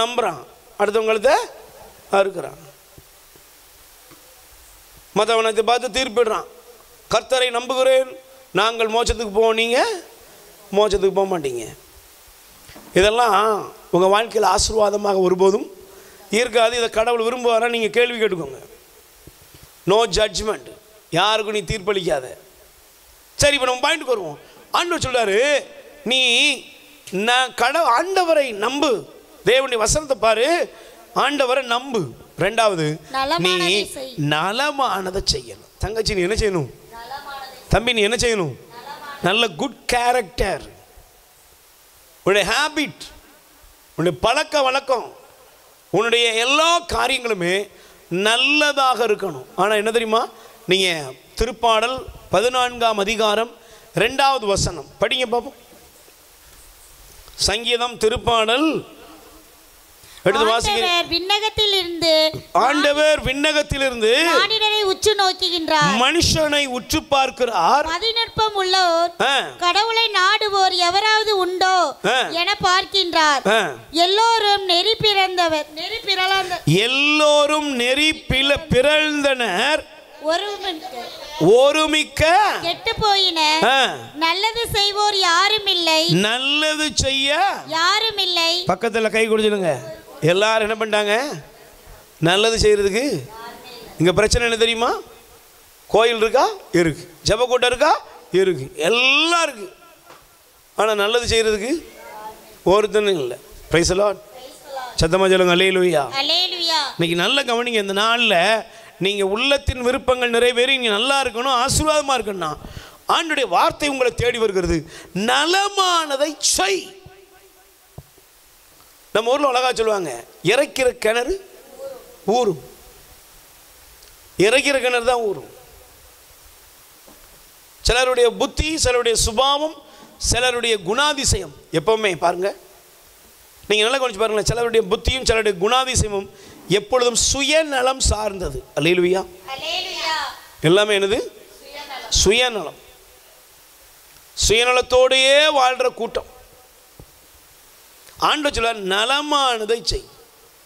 நம்புகிறான், அடுத்தவங்களத்தை அறுக்கிறான். மற்றவனத்தை பார்த்து தீர்ப்பிடுறான். கர்த்தரை நம்புகிறேன், நாங்கள் மோட்சத்துக்கு போவோம், நீங்கள் மோட்சத்துக்கு போக மாட்டீங்க. இதெல்லாம் உங்கள் வாழ்க்கையில் ஆசீர்வாதமாக ஒருபோதும் இருக்காது. இதை கடவுள் விரும்புவாரா? நீங்கள் கேள்வி கேட்டுக்கோங்க. நோ ஜட்ஜ்மெண்ட், யாருக்கும் நீ தீர்ப்பளிக்காத. சரி, இப்போ நம்ம பாயிண்ட்டுக்கு வருவோம். ஆண்டவர் சொல்றாரு, நீ ஆண்டவரை நம்பு, தேவனுடைய வசனத்தை பாரு, ஆண்டவரை நம்பு. 2வது, நீ நலமானதை செய்யணும். தங்கச்சி நீ என்ன செய்யணும்? தம்பி நீ என்ன செய்யணும்? நல்ல குட் கேரக்டர், உன்னுடைய ஹேபிட், உன்னுடைய பழக்க வழக்கம், உன்னுடைய எல்லா காரியங்களுமே நல்லதாக இருக்கணும். ஆனால் என்ன தெரியுமா? நீங்கள் திருப்பாடல் 14ஆம் அதிகாரம் 2வது வசனம் படிங்க பார்ப்போம். சங்கீதம் திருப்பாடல் எடுத்து வாசிக்கிறேன். ஆண்டவர் விண்ணகத்திலிருந்து மனிதனை உற்று நோக்குகின்றார், மனுஷனை உற்று பார்க்கிறார். மதிநுட்பம் உள்ளோர், கடவுளை நாடுவோர் எவராவது உண்டோ என பார்க்கின்றார். எல்லோரும் நெறி பிறழ்ந்தனர், ஒருமிக்க கெட்டு போயின. நல்லது செய்வோர் யாரும் இல்லை, நல்லது செய்ய யாரும் இல்லை. பக்கத்தில் கை கொடுத்துடுங்க. எல்லாரும் என்ன பண்ணிட்டாங்க? நல்லது செய்யறதுக்கு. இங்க பிரச்சனை என்ன தெரியுமா? கோயில் இருக்கா? இருக்கு. ஜெப கூட்டம் இருக்கா? இருக்கு. எல்லாம் இருக்கு. ஆனால் நல்லது செய்யறதுக்கு ஒருத்தனும் இல்லை. Praise the Lord. சத்தமா சொல்லுங்க அல்லேலூயா. அல்லேலூயா. இன்னைக்கு நல்ல கவனிங்க. இந்த நாளில் நீங்கள் உள்ளத்தின் விருப்பங்கள் நிறைவேறி நீங்கள் நல்லா இருக்கணும், ஆசீர்வாதமாக இருக்கணும்னா ஆண்டவருடைய வார்த்தை உங்களை தேடி வருகிறது. நலமானதை செய். நம்ம ஊரில் அழகா சொல்லுவாங்க, இறைக்கிற கிணறு ஊறும். இறைக்கிற கிணறு தான் ஊறும். சிலருடைய புத்தி, சிலருடைய சுபாவம், சிலருடைய குணாதிசயம் எப்பவுமே பாருங்க, நீங்கள் நல்லா கவனிச்சு பாருங்களேன், சிலருடைய புத்தியும் சிலருடைய குணாதிசயமும் எப்பொழுதும் சுயநலம் சார்ந்தது. அல்லேலூயா. எல்லாமே என்னது? சுயநலம். சுயநலத்தோடையே வாழ்கிற கூட்டம். ஆண்டவர் சொல்றார், நலமானதை செய்,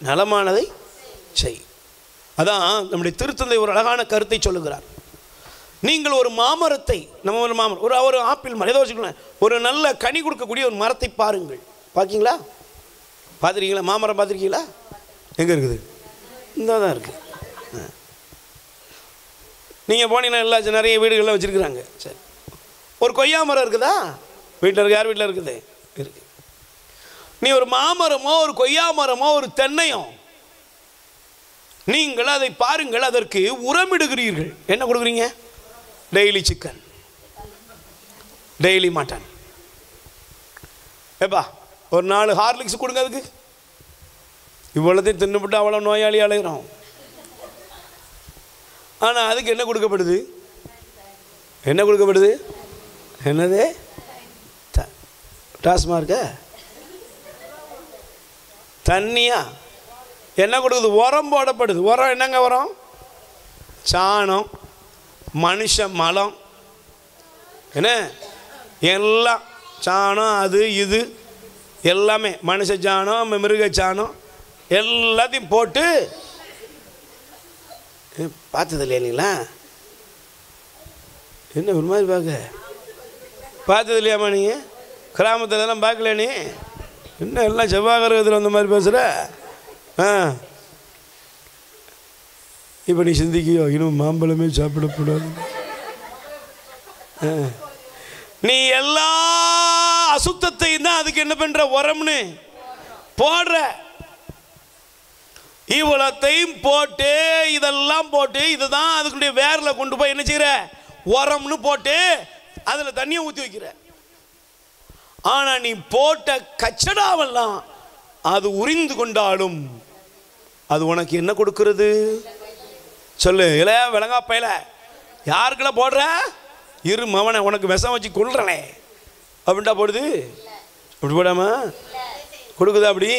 நலமானதை செய். அதான் நம்முடைய திருத்தந்தை ஒரு அழகான கருத்தை சொல்லுகிறார். நீங்கள் ஒரு மாமரத்தை, நம்ம ஒரு மாமரம், ஒரு ஆப்பிள் மரம், ஏதோ வச்சுக்கலாம், ஒரு நல்ல கனி கொடுக்கக்கூடிய ஒரு மரத்தை பாருங்கள். பார்க்கிங்களா? பார்த்துருக்கீங்களா? மாமரம் பார்த்துருக்கீங்களா? எங்கே இருக்குது? இந்த தான் இருக்குது. நீங்கள் போனீங்கன்னா எல்லா நிறைய வீடுகளில் வச்சுருக்குறாங்க. சரி, ஒரு கொய்யா மரம் இருக்குதா? வீட்டில் இருக்குது. யார் வீட்டில் இருக்குது? இருக்குது. நீ ஒரு மாமரமோ ஒரு கொய்யா மரமோ ஒரு தென்னையோ நீங்கள் அதை பாருங்கள், அதற்கு உரமிடுகிறீர்கள். என்ன கொடுக்குறீங்க? Daily chicken, daily mutton. ஏப்பா ஒரு 4 ஹார்லிக்ஸ் கொடுங்க அதுக்கு. இவ்வளோத்தையும் தின்னுபிட்டு அவ்வளோ நோயாளி அலைகிறோம். ஆனால் அதுக்கு என்ன கொடுக்கப்படுது? என்ன கொடுக்கப்படுது? என்னது? டாஸ்மார்க்க தண்ணியா? என்ன கொடுக்குது? உரம் போடப்படுது. உரம் என்னங்க உரம்? சாணம், மனுஷ மலம், என்ன எல்லாம் சாணம், அது இது எல்லாமே மனுஷ சாணம், மிருக சாணம் எல்லாத்தையும் போட்டு பார்த்தது இல்லைங்களா? என்ன ஒரு மாதிரி பார்க்க பார்த்தது இல்லையாம்மா? நீங்கள் கிராமத்தில் எல்லாம் பார்க்கல நீ? என்ன எல்லாம் செவ்வாய் கிரகத்தில் அந்த மாதிரி பேசுகிற? இப்போ நீ சிந்திக்கியோ, இன்னும் மாம்பழமே சாப்பிடக்கூடாது. நீ எல்லா அசுத்தத்தையும் தான் அதுக்கு என்ன பண்ணுற? உரம்னு போடுற. இவ்வளத்தையும் போட்டு இதெல்லாம் போட்டு இதுதான் அதுக்குடைய வேரில் கொண்டு போய் என்ன செய்கிற? உரம்னு போட்டு அதில் தண்ணியை ஊற்றி வைக்கிற. ஆனால் நீ போட்ட கச்சடாவெல்லாம் அது உறிந்து கொண்டாலும் அது உனக்கு என்ன கொடுக்கிறது? சொல்லு. இல்லை விளங்கா பையல, யாருக்குள்ள போடுற? இரு மவனை உனக்கு விஷம் வச்சு கொள்றனே அப்படின்ட்டா போடுது? அப்படி போடாமா கொடுக்குதா? அப்படி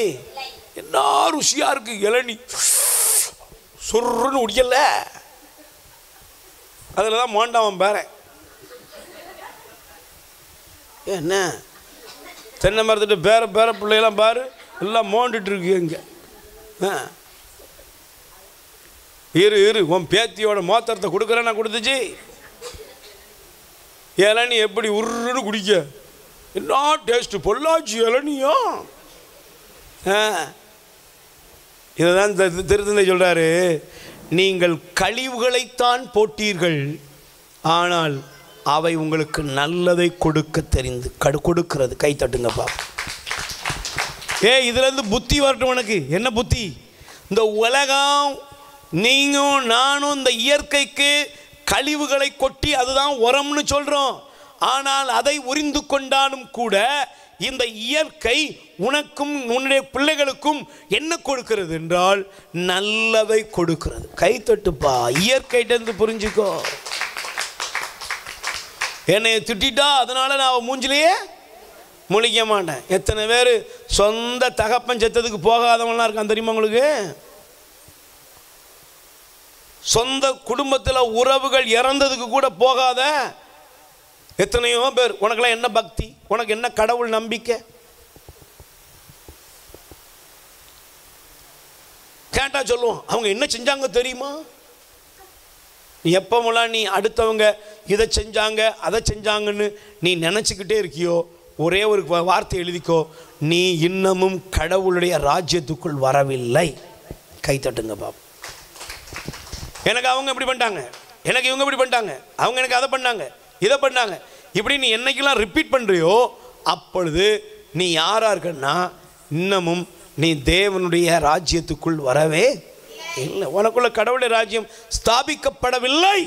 என்ன ருசியா இருக்கு இளநீ, சொர்ன்னு உடிக்கல. அதில் தான் மோண்டாவன் பாரு. என்ன தென்னை மரத்துட்டு பேர பிள்ளையெல்லாம் பாரு, எல்லாம் மோண்டுட்டு இருக்கு. இங்கே இரு உன் பேத்தியோட மோத்திரத்தை கொடுக்குறேன்னா கொடுத்துச்சு. இளநீ எப்படி உருன்னு குடிக்க, என்ன டேஸ்ட்டு, பொள்ளாச்சி இளநியா? இதை தான் திருத்தந்தை சொல்கிறாரு, நீங்கள் கழிவுகளைத்தான் போட்டீர்கள், ஆனால் அவை உங்களுக்கு நல்லதை கொடுக்க தெரிந்து கொடுக்கிறது. கை தட்டுங்கப்பா. இதுலேருந்து புத்தி வரட்டும் உனக்கு. என்ன புத்தி? இந்த உலகம், நீங்களும் நானும் இந்த இயற்கைக்கு கழிவுகளை கொட்டி அதுதான் உரம்னு சொல்கிறோம். ஆனால் அதை உறிந்து கொண்டாலும் கூட இந்த இயற்கை உனக்கும் உன்னுடைய பிள்ளைகளுக்கும் என்ன கொடுக்கிறது என்றால் நல்லதை கொடுக்கிறது. கை தட்டுப்பா. இயற்கையிட்டேருந்து புரிஞ்சுக்கோ. என்னை திட்டா அதனால நான் மூஞ்சிலேயே முழிக்க மாட்டேன். எத்தனை பேர் சொந்த தகப்பன் செத்ததுக்கு போகாதவங்களாம் இருக்கான் தெரியுமா உங்களுக்கு? சொந்த குடும்பத்தில் உறவுகள் இறந்ததுக்கு கூட போகாத எத்தனையோ பேர். உனக்கெல்லாம் என்ன பக்தி? உனக்கு என்ன கடவுள் நம்பிக்கை? கேட்டா சொல்லுவோம், அவங்க என்ன செஞ்சாங்க தெரியுமா? நீ எப்போமெல்லாம் நீ அடுத்தவங்க இதை செஞ்சாங்க அதை செஞ்சாங்கன்னு நீ நினச்சிக்கிட்டே இருக்கியோ, ஒரே ஒரு வார்த்தை எழுதிக்கோ, நீ இன்னமும் கடவுளுடைய ராஜ்யத்துக்குள் வரவில்லை. கை தட்டுங்க பாப்பா. எனக்கு அவங்க இப்படி பண்ணிட்டாங்க, எனக்கு இவங்க இப்படி பண்ணிட்டாங்க, அவங்க எனக்கு அதை பண்ணாங்க, இதை பண்ணாங்க, இப்படி நீ என்னைக்கெல்லாம் ரிப்பீட் பண்ணுறியோ அப்பொழுது நீ யாராக இருக்கன்னா இன்னமும் நீ தேவனுடைய ராஜ்யத்துக்குள் வரவே இல்லை. உனக்குள்ள கடவுளுடைய ராஜ்யம் ஸ்தாபிக்கப்படவில்லை.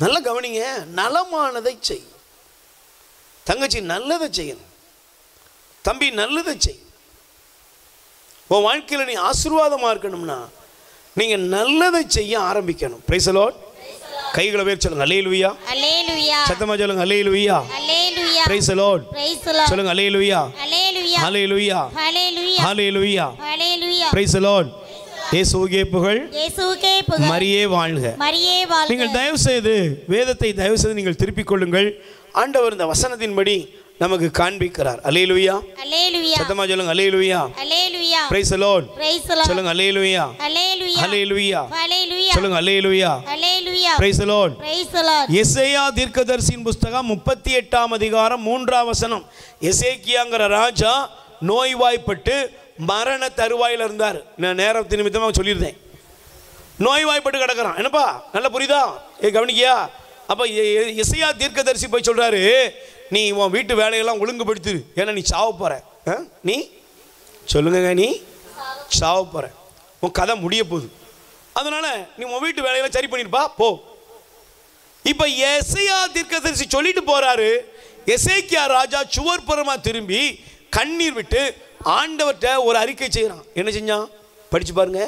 நல்ல கவனிங்க. நலமானதை செய். தங்கச்சி நல்லதை செய்யணும். தம்பி நல்லதை செய். உன் வாழ்க்கையில் நீ ஆசீர்வாதமாக இருக்கணும்னா நீங்கள் நல்லதை செய்ய ஆரம்பிக்கணும். Praise the Lord. கைகளை உயர்த்தி சொல்லுங்க அல்லேலூயா. அல்லேலூயா. சத்தமா சொல்லுங்க அல்லேலூயா. அல்லேலூயா. Praise the Lord. Praise the Lord. சொல்லுங்க அல்லேலூயா. அல்லேலூயா. அல்லேலூயா. அல்லேலூயா. அல்லேலூயா. அல்லேலூயா. Praise the Lord. இயேசுவுக்கே புகழ். இயேசுவுக்கே புகழ். மரியே வாழ்க. மரியே வாழ்க. நீங்கள் தயவு செய்து வேதத்தை தயவு செய்து நீங்கள் திருப்பிக் கொள்ளுங்கள். ஆண்டவர் இந்த வசனத்தின்படி நமக்கு காண்பிக்கிறார். அல்லேலூயா. அல்லேலூயா. சத்தமா சொல்லுங்க அல்லேலூயா. அல்லேலூயா. Praise the Lord. Praise the Lord. சொல்லுங்க அல்லேலூயா. அல்லேலூயா. அல்லேலூயா. அல்லேலூயா. சொல்லுங்க அல்லேலூயா. அல்லேலூயா. Praise the Lord. Praise the Lord. எசேயா தீர்க்கதரிசியின் புத்தகம் 38ஆம் அதிகாரம் 3ஆம் வசனம். எசேக்கியாங்கிற ராஜா நோய்வாய்ப்பட்டு மரண தருவாயில் இருந்தார். நான் நேரத்தின் நிமித்தமாக சொல்லியிருந்தேன். நோய்வாய்ப்பட்டு கிடக்கிறான். என்னப்பா நல்லா புரியுதா? கவனிக்கியா? அப்போ எசேயா தீர்க்கதரிசி போய் சொல்றாரு, நீ உன் வீட்டு வேலையெல்லாம் ஒழுங்குபடுத்து, ஏன்னா நீ சாவ போற. நீ சொல்லுங்க, நீ சாவ போற, உன் கதை முடிய போகுது, அதனால நீ உன் வீட்டு வேலையெல்லாம் சரி பண்ணிருப்பா போ. இப்ப எசேயா தீர்க்கதரிசி சொல்லிட்டு போறாரு. எசேக்கியா ராஜா சுவர்புறமா திரும்பி கண்ணீர் விட்டு ஆண்டவர்கிட்ட ஒரு அறிக்கை செய்யறான். என்ன செஞ்சான் படிச்சு பாருங்க.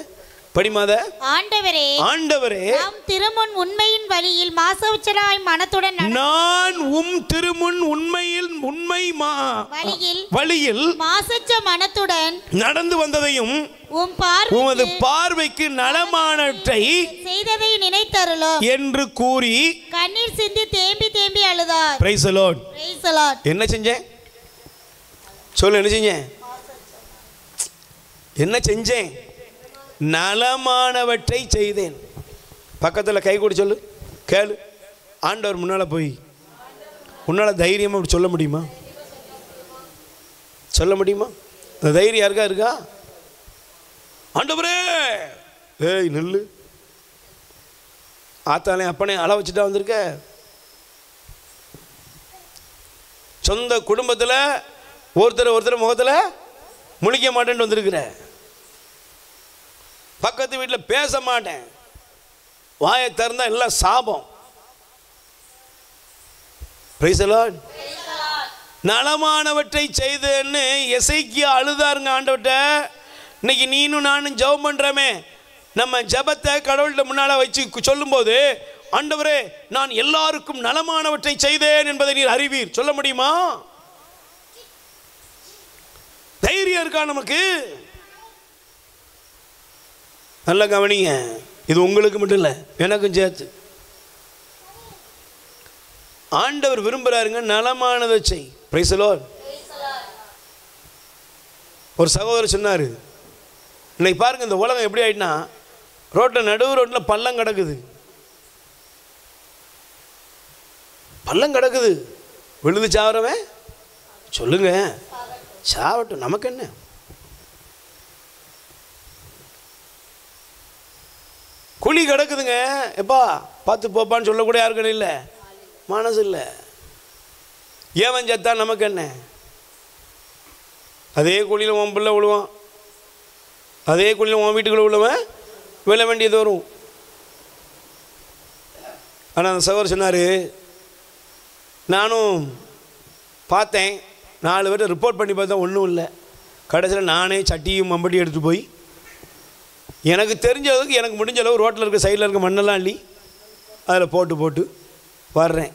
படிமாத. ஆண்டவரே, ஆண்டவரே, நாம் திருமுன் உண்மையின் வழியில் மாசற்றதாய் மனத்துடன் நான் திருமுன் வழியில் மாசற்ற மனத்துடன் நடந்து வந்ததையும் உமது பார்வைக்கு நலமானவற்றை செய்ததை நினைத்தருளும் என்று கூறி கண்ணீர் சிந்தி தேம்பி தேம்பி அழுதார். Price the Lord. Praise the Lord. என்ன செஞ்சேன் சொல்லு, என்ன செஞ்சேன்? என்ன செஞ்சேன்? நலமானவற்றை செய்தேன். பக்கத்தில் கை கூடி சொல்லு, கேளு. ஆண்டவர் முன்னால் போய் உன்னால் தைரியமாக அப்படி சொல்ல முடியுமா? சொல்ல முடியுமா? அந்த தைரியம் இருக்கா? ஆண்டவரே, ஏய் நெல்லு, ஆத்தாலே அப்பனே அள வச்சுட்டா வந்திருக்க. சொந்த குடும்பத்தில் ஒருத்தர் முகத்தில் முழிக்க மாட்டேன்னு வந்திருக்கிற. பக்கத்து வீட்டில் பேச மாட்டேன், வாயை திறந்தா எல்லாம் சாபம். Price the Lord. நலமானவற்றை செய்தேன்னு எசேக்கியா அழுதாருங்க ஆண்டவர்கிட்ட. இன்னைக்கு நீனும் நானும் ஜெபம் பண்றோமே, நம்ம ஜெபத்தை கடவுள்கிட்ட முன்னால வச்சு சொல்லும்போது, ஆண்டவரே நான் எல்லாருக்கும் நலமானவற்றை செய்தேன் என்பதை நீர் அறிவீர் சொல்ல முடியுமா? தைரியம் இருக்கா நமக்கு? நல்லா கவனிங்க, இது உங்களுக்கு மட்டும் இல்லை, எனக்கும் சேர்த்து. ஆண்டவர் விரும்புகிறாருங்க நலமானதை செய். Price the Lord. ஒரு சகோதரர் சொன்னார், இன்னைக்கு பாருங்க இந்த உலகம் எப்படி ஆயிட்டுனா, ரோட்டில் நடுவு ரோட்டில் பள்ளம் கிடக்குது, பள்ளம் கிடக்குது, விழுந்து சாவறவன் சொல்லுங்க சாவட்டும், நமக்கு என்ன? குழி கிடக்குதுங்க, எப்பா பார்த்து போப்பான்னு சொல்லக்கூட யாருக்கும் இல்லை, மனசு இல்லை. ஏவன் செத்தா நமக்கு என்ன? அதே குழியில் உன் பிள்ளை விழுவான், அதே குழியில் உன் வீட்டுக்குள்ளே விழுவன் விழ வேண்டியது வரும். ஆனால் அந்த சகோதரர் சொன்னார், நானும் பார்த்தேன், 4 பேர்ட்ட ரிப்போர்ட் பண்ணி பார்த்தா ஒன்றும் இல்லை. கடைசியில் நானே சட்டியும் மம்பட்டி எடுத்துகிட்டு போய் எனக்கு தெரிஞ்ச அளவுக்கு, எனக்கு முடிஞ்ச அளவு ரோட்டில் இருக்க சைடில் இருக்க மண்ணெல்லாம் அள்ளி அதில் போட்டு வர்றேன்.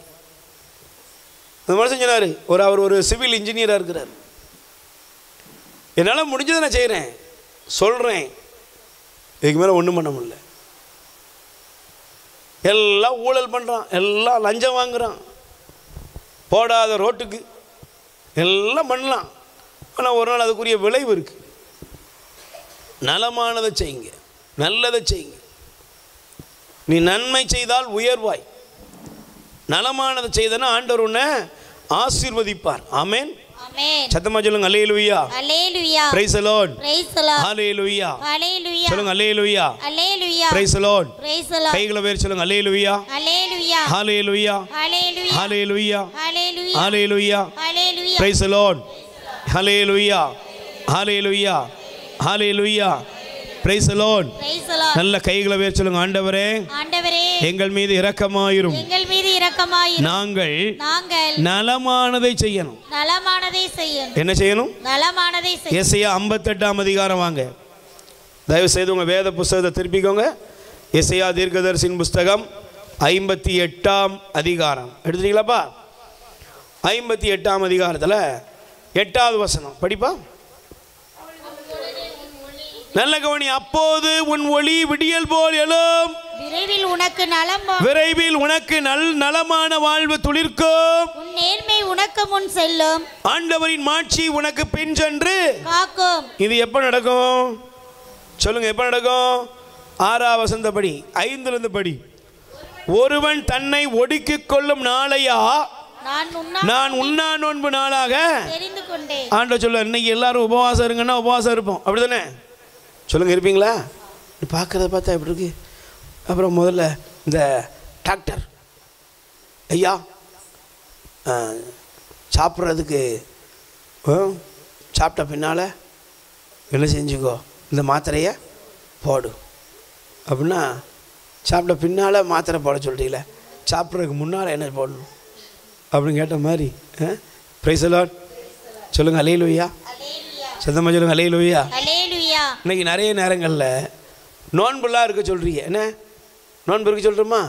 அந்த மனுஷன் சொன்னார், அவர் ஒரு சிவில் இன்ஜினியராக இருக்கிறார். என்னால் முடிஞ்சதை நான் செய்கிறேன், சொல்கிறேன், இதுக்கு மேலே ஒன்றும் பண்ண முடியல. எல்லாம் ஊழல் பண்ணுறான், எல்லாம் லஞ்சம் வாங்குகிறான், போடாத ரோட்டுக்கு எல்லாம் பண்ணலாம். ஆனால் ஒரு நாள் அதுக்குரிய விளைவு இருக்குது. நலமானதை செய்யுங்க, நல்லதை செய்யுங்க. நீ நன்மை செய்தால் உயர்வாய், நலமானதை செய்தனா ஆண்டவர் உன்னை ஆசீர்வதிப்பார். ஆமென். சத்தமா சொல்லுங்க அல்லேலூயா. அல்லேலூயா. Praise the Lord. Praise the Lord. அல்லேலூயா. அல்லேலூயா. சொல்லுங்க அல்லேலூயா. அல்லேலூயா. Praise the Lord. Praise the Lord. கைகளை உயர்த்தி சொல்லுங்க அல்லேலூயா. அல்லேலூயா. அல்லேலூயா. அல்லேலூயா. அல்லேலூயா. அல்லேலூயா. அல்லேலூயா. அல்லேலூயா. Praise the Lord. அல்லேலூயா. அல்லேலூயா. அல்லேலூயா. Praise the Lord. Praise the Lord. நல்ல கைகளை உயர்த்தி சொல்லுங்க, ஆண்டவரே, ஆண்டவரே, எங்கள் மீது இரக்கமாயிரும், எங்கள் மீது இரக்கமாயிரும். நாங்கள் நலமானதை செய்யணும். நலமானதை செய்யணும். என்ன செய்யணும்? நலமானதை செய்யணும். எசேயா 58ஆம் அதிகாரம் வாங்க. தயவு செய்து உங்கள் வேத புஸ்தகத்தை திருப்பிக்கோங்க. எசேயா தீர்க்கதரிசியின் புஸ்தகம் 58ஆம் அதிகாரம் எடுத்துட்டீங்களாப்பா? 58ஆம் அதிகாரத்தில் 8வது வசனம் படிப்பா. நல்ல கவனி. அப்போது உன் ஒளி விடியல் போல் எழும், விரைவில் உனக்கு நலமான வாழ்வு துளிர்க்கும், உன் நேர்மை உனக்கு முன் செல்லும், ஆண்டவரின் மாட்சி உனக்கு பின் சென்று காக்கும். இது எப்ப நடக்கும் சொல்லுங்க? எப்ப நடக்கும்? 6ஆம் வசனத்தை படி, 5லிருந்து படி. ஒருவன் தன்னை ஒடுக்கிக் கொள்ளும் நாளையா நான் உண்ணா நோன்பு நாளாக தெரிந்து கொண்டேன். ஆண்டவர் சொல்ல, இன்னைக்கு எல்லாரும் உபவாசம் இருங்கன்னா உபவாசம் இருப்போம், அப்படிதானே? சொல்லுங்க, இருப்பீங்களா? பார்க்கறத பார்த்தா எப்படி இருக்கு? அப்புறம் முதல்ல இந்த டாக்டர் ஐயா சாப்பிட்றதுக்கு சாப்பிட்ட பின்னால் என்ன செஞ்சுக்கோ, இந்த மாத்திரையை போடு அப்படின்னா, சாப்பிட்ட பின்னால் மாத்திரை போட சொல்கிறீங்களே, சாப்பிட்றதுக்கு முன்னால் என்ன போடணும் அப்படின்னு கேட்ட மாதிரி. பிரைஸ் தி லார்ட் சொல்லுங்கள். அல்லேலூயா. சத்தமாக சொல்லுங்கள். அல்லேலூயா. இன்னைக்கு நிறைய நேரங்களில் நோன்புலாம் இருக்க சொல்கிறீங்க. என்ன நோன்பு இருக்க சொல்கிறோமா?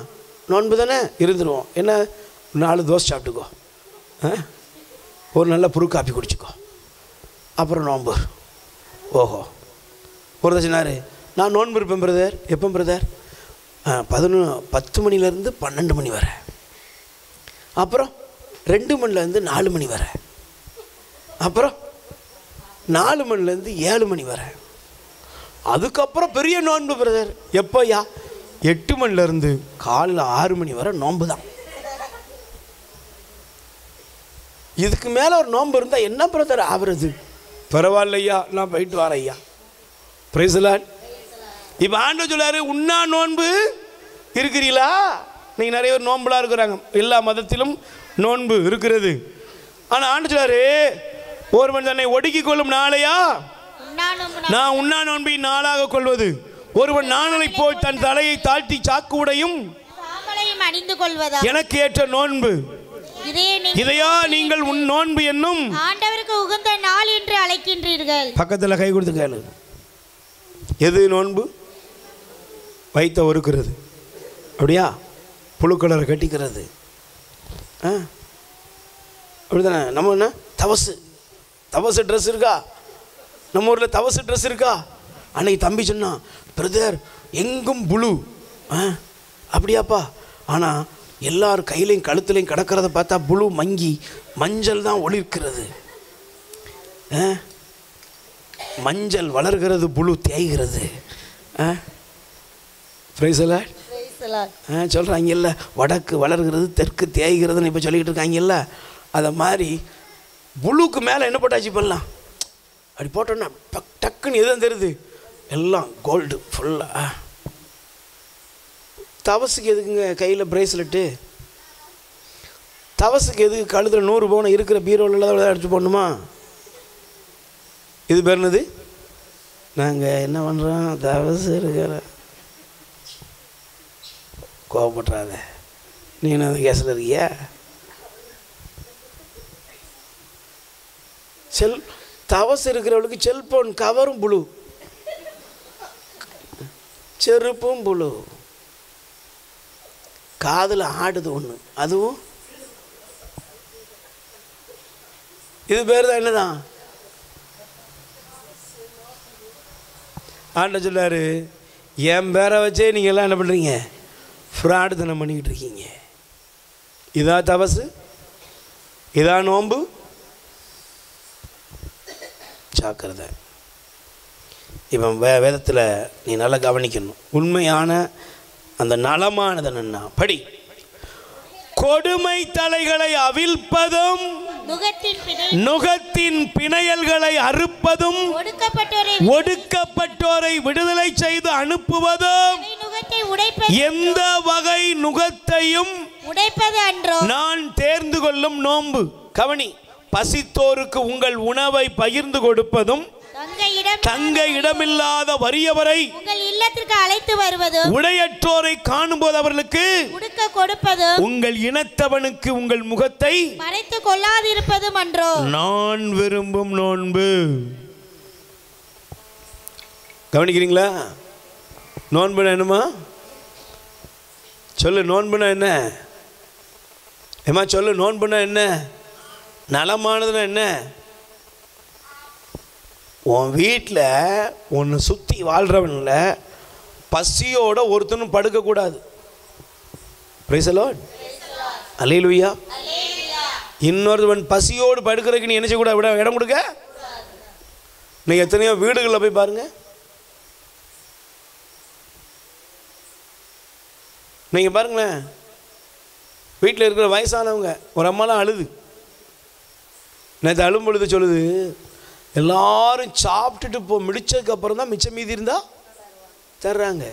நோன்பு தானே, இருந்துருவோம். என்ன 4 தோசை சாப்பிட்டுக்கோ, ஒரு நல்ல புரு காப்பி குடிச்சிக்கோ, அப்புறம் நோன்பு. ஓஹோ, ஒரு தச்சினார் நான் நோன்பு இருப்பேன் பிரதர். எப்போ பிரதர்? 10 மணிலேருந்து 12 மணி வரை, அப்புறம் 2 மணிலேருந்து 4 மணி வரை, அப்புறம் 4 மணிலேருந்து 7 மணி வரை, அதுக்கப்புறம் பெரிய நோன்பு பிரதர். எப்போயா? 8 மணிலேருந்து காலையில் 6 மணி வரை நோன்பு தான். இதுக்கு மேலே ஒரு நோன்பு இருந்தால் என்ன பிரதர் ஆகுறது? பரவாயில்லையா, நான் போயிட்டு வரேன் ஐயா. Price the Lord. இப்போ ஆண்டவர் சொல்றாரு, உண்ணா நோன்பு இருக்கிறீங்களா? நீங்கள் நிறைய பேர் நோன்புலாம் இருக்கிறாங்க, எல்லா மதத்திலும் நோன்பு இருக்கிறது. ஆனால் ஆண்டவர் சொல்றாரு, ஒருவன் தன்னை ஒடுக்கிக் கொள்ளும் நாளையா நான் உண்ணா நோன்பின் நாளாக கொள்வது. ஒருவன் நாணலை போய் தன் தலையை தாழ்த்தி சாக்கு உடையும் அணிந்து கொள்வதா எனக்கு ஏற்ற நோன்பு. இதையா நீங்கள் உன் நோன்பு என்னும் ஆண்டவருக்கு உகந்த நாள் என்று அழைக்கின்றீர்கள். பக்கத்தில் கை கொடுத்து கேளு. எது நோன்பு? வைத்த ஒருக்கிறது, அப்படியா? புழுக்களரை கட்டிக்கிறது, அப்படிதானே? நம்ம என்ன தவசு ட்ரெஸ் இருக்கா? நம்ம ஊரில் தவசு ட்ரெஸ் இருக்கா? அன்னைக்கு தம்பி சொன்னான், பிரதர் எங்கும் புழு. அப்படியாப்பா? ஆனால் எல்லார் கையிலையும் கழுத்துலையும் கிடக்கிறத பார்த்தா புழு மங்கி மஞ்சள் தான் ஒளிர்க்கிறது. மஞ்சள் வளர்கிறது, புழு தேய்கிறது. சொல்கிறாங்கல்ல, வடக்கு வளர்கிறது தெற்கு தேய்கிறதுன்னு இப்போ சொல்லிக்கிட்டு இருக்காங்கல்ல. அதை மாதிரி புழுக்கு மேலே என்ன போட்டாச்சு பண்ணலாம்? அப்படி போட்டோன்னா டக்குன்னு எதுவும் தெரியுது, எல்லாம் கோல்டு ஃபுல்லாக. தவசுக்கு எதுக்குங்க கையில் பிரேஸ்லெட்டு? தவசுக்கு எதுக்கு கழுத்தில் 100 பவுன் இருக்கிற பீரோவில் அடிச்சு போடணுமா? இது பேர் என்னது? நாங்கள் என்ன பண்ணுறோம், தவசு இருக்கிற கோவப்படுறாத, நீ என்ன கேஸில் இருக்கியா? தவசு இருக்கிறவளுக்கு செல்போன் கவரும் புழு, செருப்பும் புழு, காதில் ஆடுது ஒன்று, அதுவும் இது பேர் தான் என்னதான்? ஆண்ட சொல்லாரு, என் பேரை வச்சே நீங்கள் எல்லாம் என்ன பண்ணுறீங்க? ஃப்ராடு தனம் பண்ணிக்கிட்டு இருக்கீங்க. இதா தவசு? இதா நோன்பு? ஜாக்கிரதை. இப்போ வேதத்தில் நீ நல்லா கவனிக்கணும். உண்மையான அந்த நலமானது என்னன்னா, படி. கொடுமை தலைகளை அவிழ்ப்பதும் நுகத்தின் பிணையல்களை அறுப்பதும் ஒடுக்கப்பட்டோரை விடுதலை செய்து அனுப்புவதும் எந்த வகை நுகத்தையும் உடைப்பது அன்றோ நான் தேர்ந்து கொள்ளும் நோன்பு. கவனி. பசித்தோருக்கு உங்கள் உணவை பகிர்ந்து கொடுப்பதும் தங்க இடமில்லாத வறியவரை உங்கள் இல்லத்திற்கு அழைத்து வருவதும் உடையற்றோரை காணும்போது அவர்களுக்கு உடுக்க கொடுப்பதும் உங்கள் இனத்தவனுக்கு உங்கள் முகத்தை மறைத்து கொள்ளாதிருப்பதும் அன்றோ நான் விரும்பும் நோன்பு. கவனிக்கிறீங்களா? நோன்பு என்னமா சொல்லு, நோன்புனா என்ன? ஏமா சொல்லு, நோன்புனா என்ன? நலமானதுன்னா என்ன? உன் வீட்டில் ஒன்று சுற்றி வாழ்கிறவன்ல பசியோட ஒருத்தனும் படுக்கக்கூடாது. பிரைஸ் தி லார்ட், அல்லேலூயா. இன்னொருவன் பசியோடு படுக்கிறதுக்கு நீ என்ன செய்யக்கூடாது? இடம் கொடுக்க. நீங்கள் எத்தனையோ வீடுகளில் போய் பாருங்க, நீங்கள் பாருங்களேன், வீட்டில் இருக்கிற வயசானவங்க ஒரு அம்மாலாம் அழுது, நேற்று அழும் பொழுது சொல்லுது, எல்லாரும் சாப்பிட்டுட்டு முடிச்சதுக்கப்புறம் தான் மிச்சம் மீதி இருந்தால் தர்றாங்க.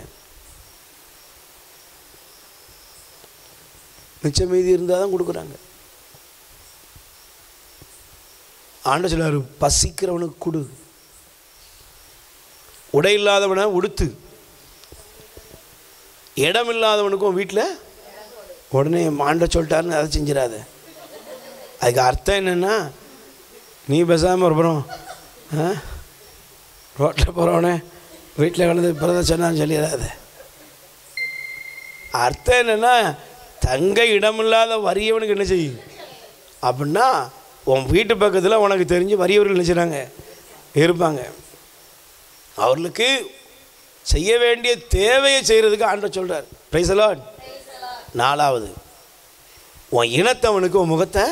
மிச்சம் மீதி இருந்தால் தான் கொடுக்குறாங்க. ஆண்டவர் சொல்றாரு, பசிக்கிறவனுக்கு கொடு, உடை இல்லாதவனை உடுத்து, இடம் இல்லாதவனுக்கும் வீட்டில் உடனே ஆண்டவர் சொல்லிட்டாருன்னு அதை செஞ்சிடாத. அதுக்கு அர்த்தம் என்னென்னா, நீ பேசாமல் அப்புறம் ரோட்டில் போகிறவனே வீட்டில் கலந்து பிறந்த சொன்னான்னு சொல்லிடாத. அர்த்தம் என்னென்னா, தங்க இடமில்லாத வறியவனுக்கு என்ன செய்யும் அப்படின்னா, உன் வீட்டு பக்கத்தில் உனக்கு தெரிஞ்சு வறியவர்கள் என்ன செய்கிறாங்க இருப்பாங்க. அவர்களுக்கு செய்ய வேண்டிய தேவையை செய்கிறதுக்கு ஆண்டவர் சொல்கிறார். Price the Lord. 4வது, உன் இனத்தவனுக்கு உன் முகத்தை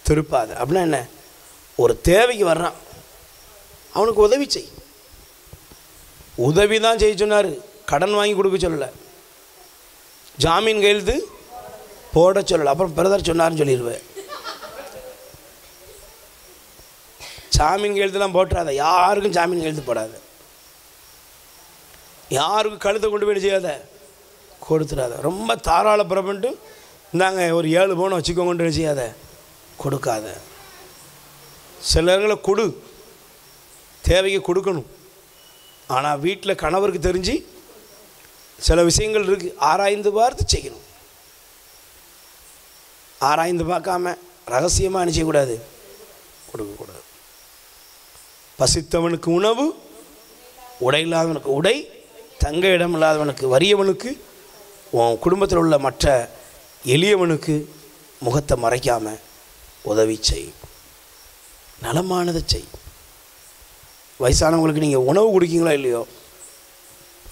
திருப்பாத. அப்படின்னா என்ன? ஒரு தேவைக்கு வர்றான், அவனுக்கு உதவி செய். உதவி தான் செய்ய சொன்னார், கடன் வாங்கி கொடுக்க சொல்லலை, ஜாமீன் கையெழுத்து போட சொல்லலை. அப்புறம் பிரதர் சொன்னார்னு சொல்லிடுவேன். ஜாமீன் கையெழுத்துலாம் போட்டுறாத, யாருக்கும் ஜாமீன் கையெழுத்து போடாத, யாருக்கும் கழுத்தை கொண்டு போய் செய்யாத, கொடுத்துடாத. ரொம்ப தாராள பிரபன்ட்டு இந்தாங்க ஒரு 7 பவுன் வச்சுக்கோங்கன்னு செய்யாத, கொடுக்காத. சில இடங்களை கொடு, தேவைக்கு கொடுக்கணும். ஆனால் வீட்டில் கணவருக்கு தெரிஞ்சு சில விஷயங்கள் இருக்குது, ஆராய்ந்து பார்த்து செய்யணும். ஆராய்ந்து பார்க்காம ரகசியமாக என்ன செய்யக்கூடாது? கொடுக்கக்கூடாது. பசித்தவனுக்கு உணவு, உடை இல்லாதவனுக்கு உடை, தங்க இடம் இல்லாதவனுக்கு வறியவனுக்கு, உன் குடும்பத்தில் உள்ள மற்ற எளியவனுக்கு முகத்தை மறைக்காமல் உதவி செய், நலமானதை செய். வயசானவங்களுக்கு நீங்கள் உணவு கொடுக்கீங்களா இல்லையோ,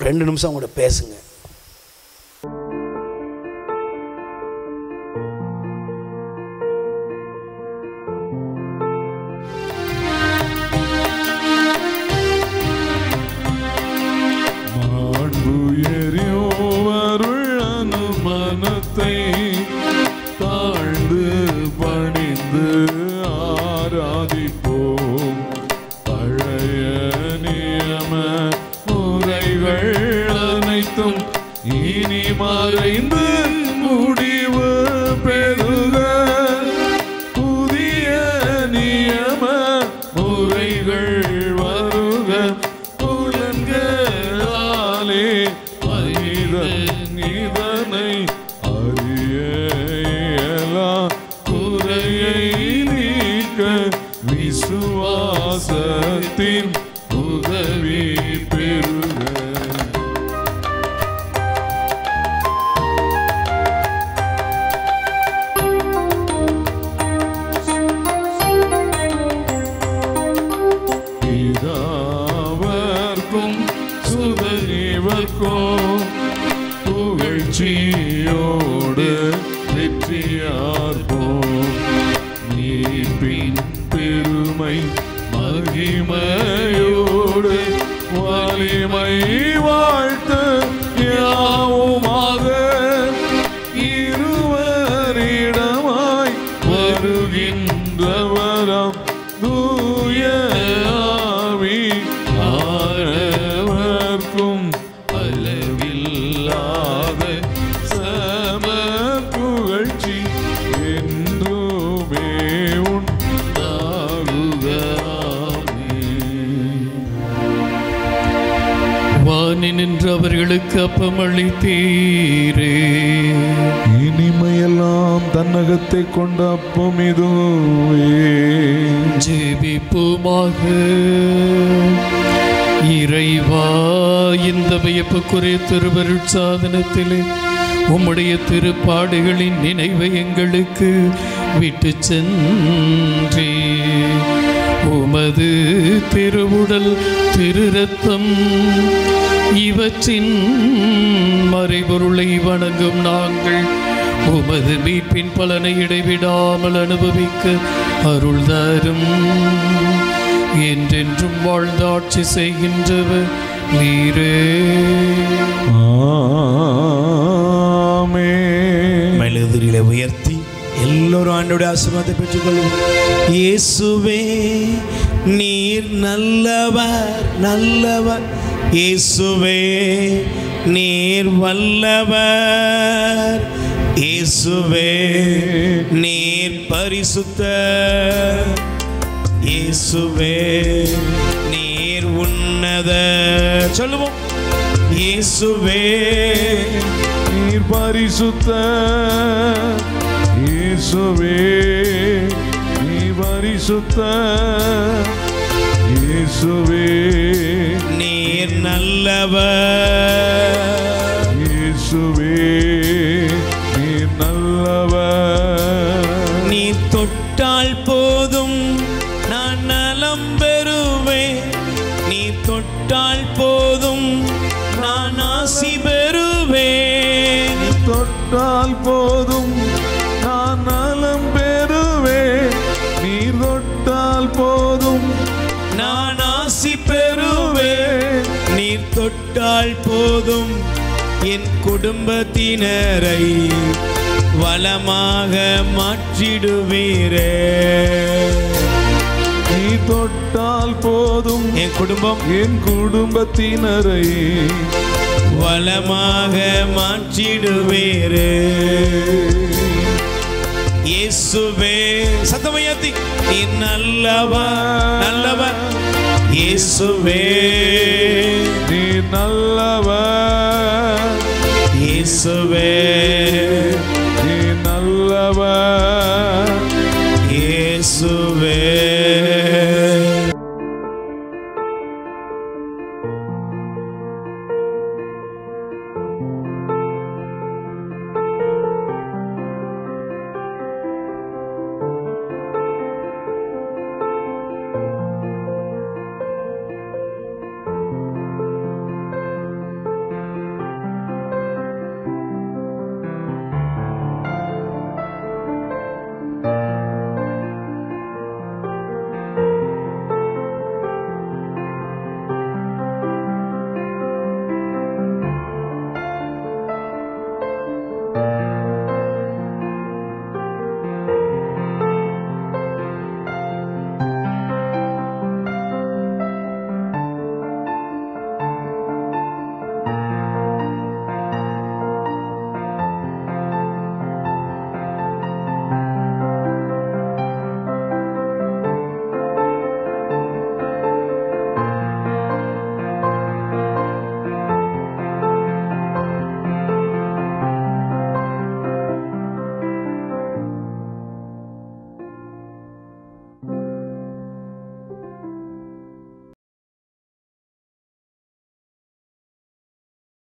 2 நிமிஷம் அவங்கள்ட்ட பேசுங்க. தாழ்ந்து பணிந்து ஆராதிப்போம். பழைய நியம முறைகள் அனைத்தும் இனி மறைந்து முடிவு பெறுக. புதிய நியம முறைகள் வருக. புலன்களாலே மனிதன் இதனை அறிய இயலாம். குறையை நீக்க விசுவாசத்தின் உதவி பெறுக. பிதாவர்க்கும் சுதனிவர்க்கும் புகழ்ச்சியோடு வெற்றியார்ப்போம். நீப்பின் பெருமை மகிமையோடு வலிமை வாழ்த்து யாவுமாக. இருவரிடமாய் வருகின்றவராம் தூய ஆவி ஆனவர்க்கும் அளவில்லாத சம புகழ்ச்சி என்றுமே உண்டாகுக. வானி நின்று அவர்களுக்கு அப்பமளித்தீரே. இனிமையெல்லாம் தன்னகத்தை கொண்ட அப்பம் இதுவே. ஜெபிப்போமாக. இறைவா, இந்த வியப்புக்குரிய திருவருட் சாதனத்திலே உம்முடைய திருப்பாடுகளின் நினைவை எங்களுக்கு விட்டு சென்றே. உமது திருவுடல் திரு ரத்தம் இவற்றின் மறைபொருளை வணங்கும் நாங்கள் உமது மீட்பின் பலனை இடைவிடாமல் அனுபவிக்க அருள் தரும். என்றென்றும் வாழ்ந்து ஆட்சி செய்கின்றவர் நீரே. ஆமென். மெழுதிரியிலே உயர்த்தி எல்லோரும் ஆண்டவருடைய ஆசீர்வாதத்தை பெற்றுக்கொள்வோம். இயேசுவே நீர் நல்லவர் நல்லவர், இயேசுவே நீர் வல்லவர், இயேசுவே நீர் பரிசுத்தர், இயேசுவே நீர் உன்னதர். சொல்லுவோம். இயேசுவே நீர் பரிசுத்தர், இயேசுவே நீர் பரிசுத்தர், இயேசுவே நீர் நல்லவர், இயேசுவே நீர் நல்லவர். நீ தொட்டால் போதும் நான் நலம் பெறுவேன், நீ தொட்டால் போதும் நான் ஆசி பெறுவேன், தொட்டால் போதும் நான் நலம் பெறுவேன், நீர் தொட்டால் போதும் நான் ஆசி பெறுவேன், நீர் தொட்டால் போதும் என் குடும்பத்தினரை வளமாக மாற்றிடுவீரே. நீ தொட்டால் போதும் என் குடும்பத்தினரை வளமாக மாற்றிடுவீரே. இயேசுவே சத்தமையாத்தி நீ நல்லவர் நல்லவர், இயேசுவே நீ நல்லவர், இயேசுவே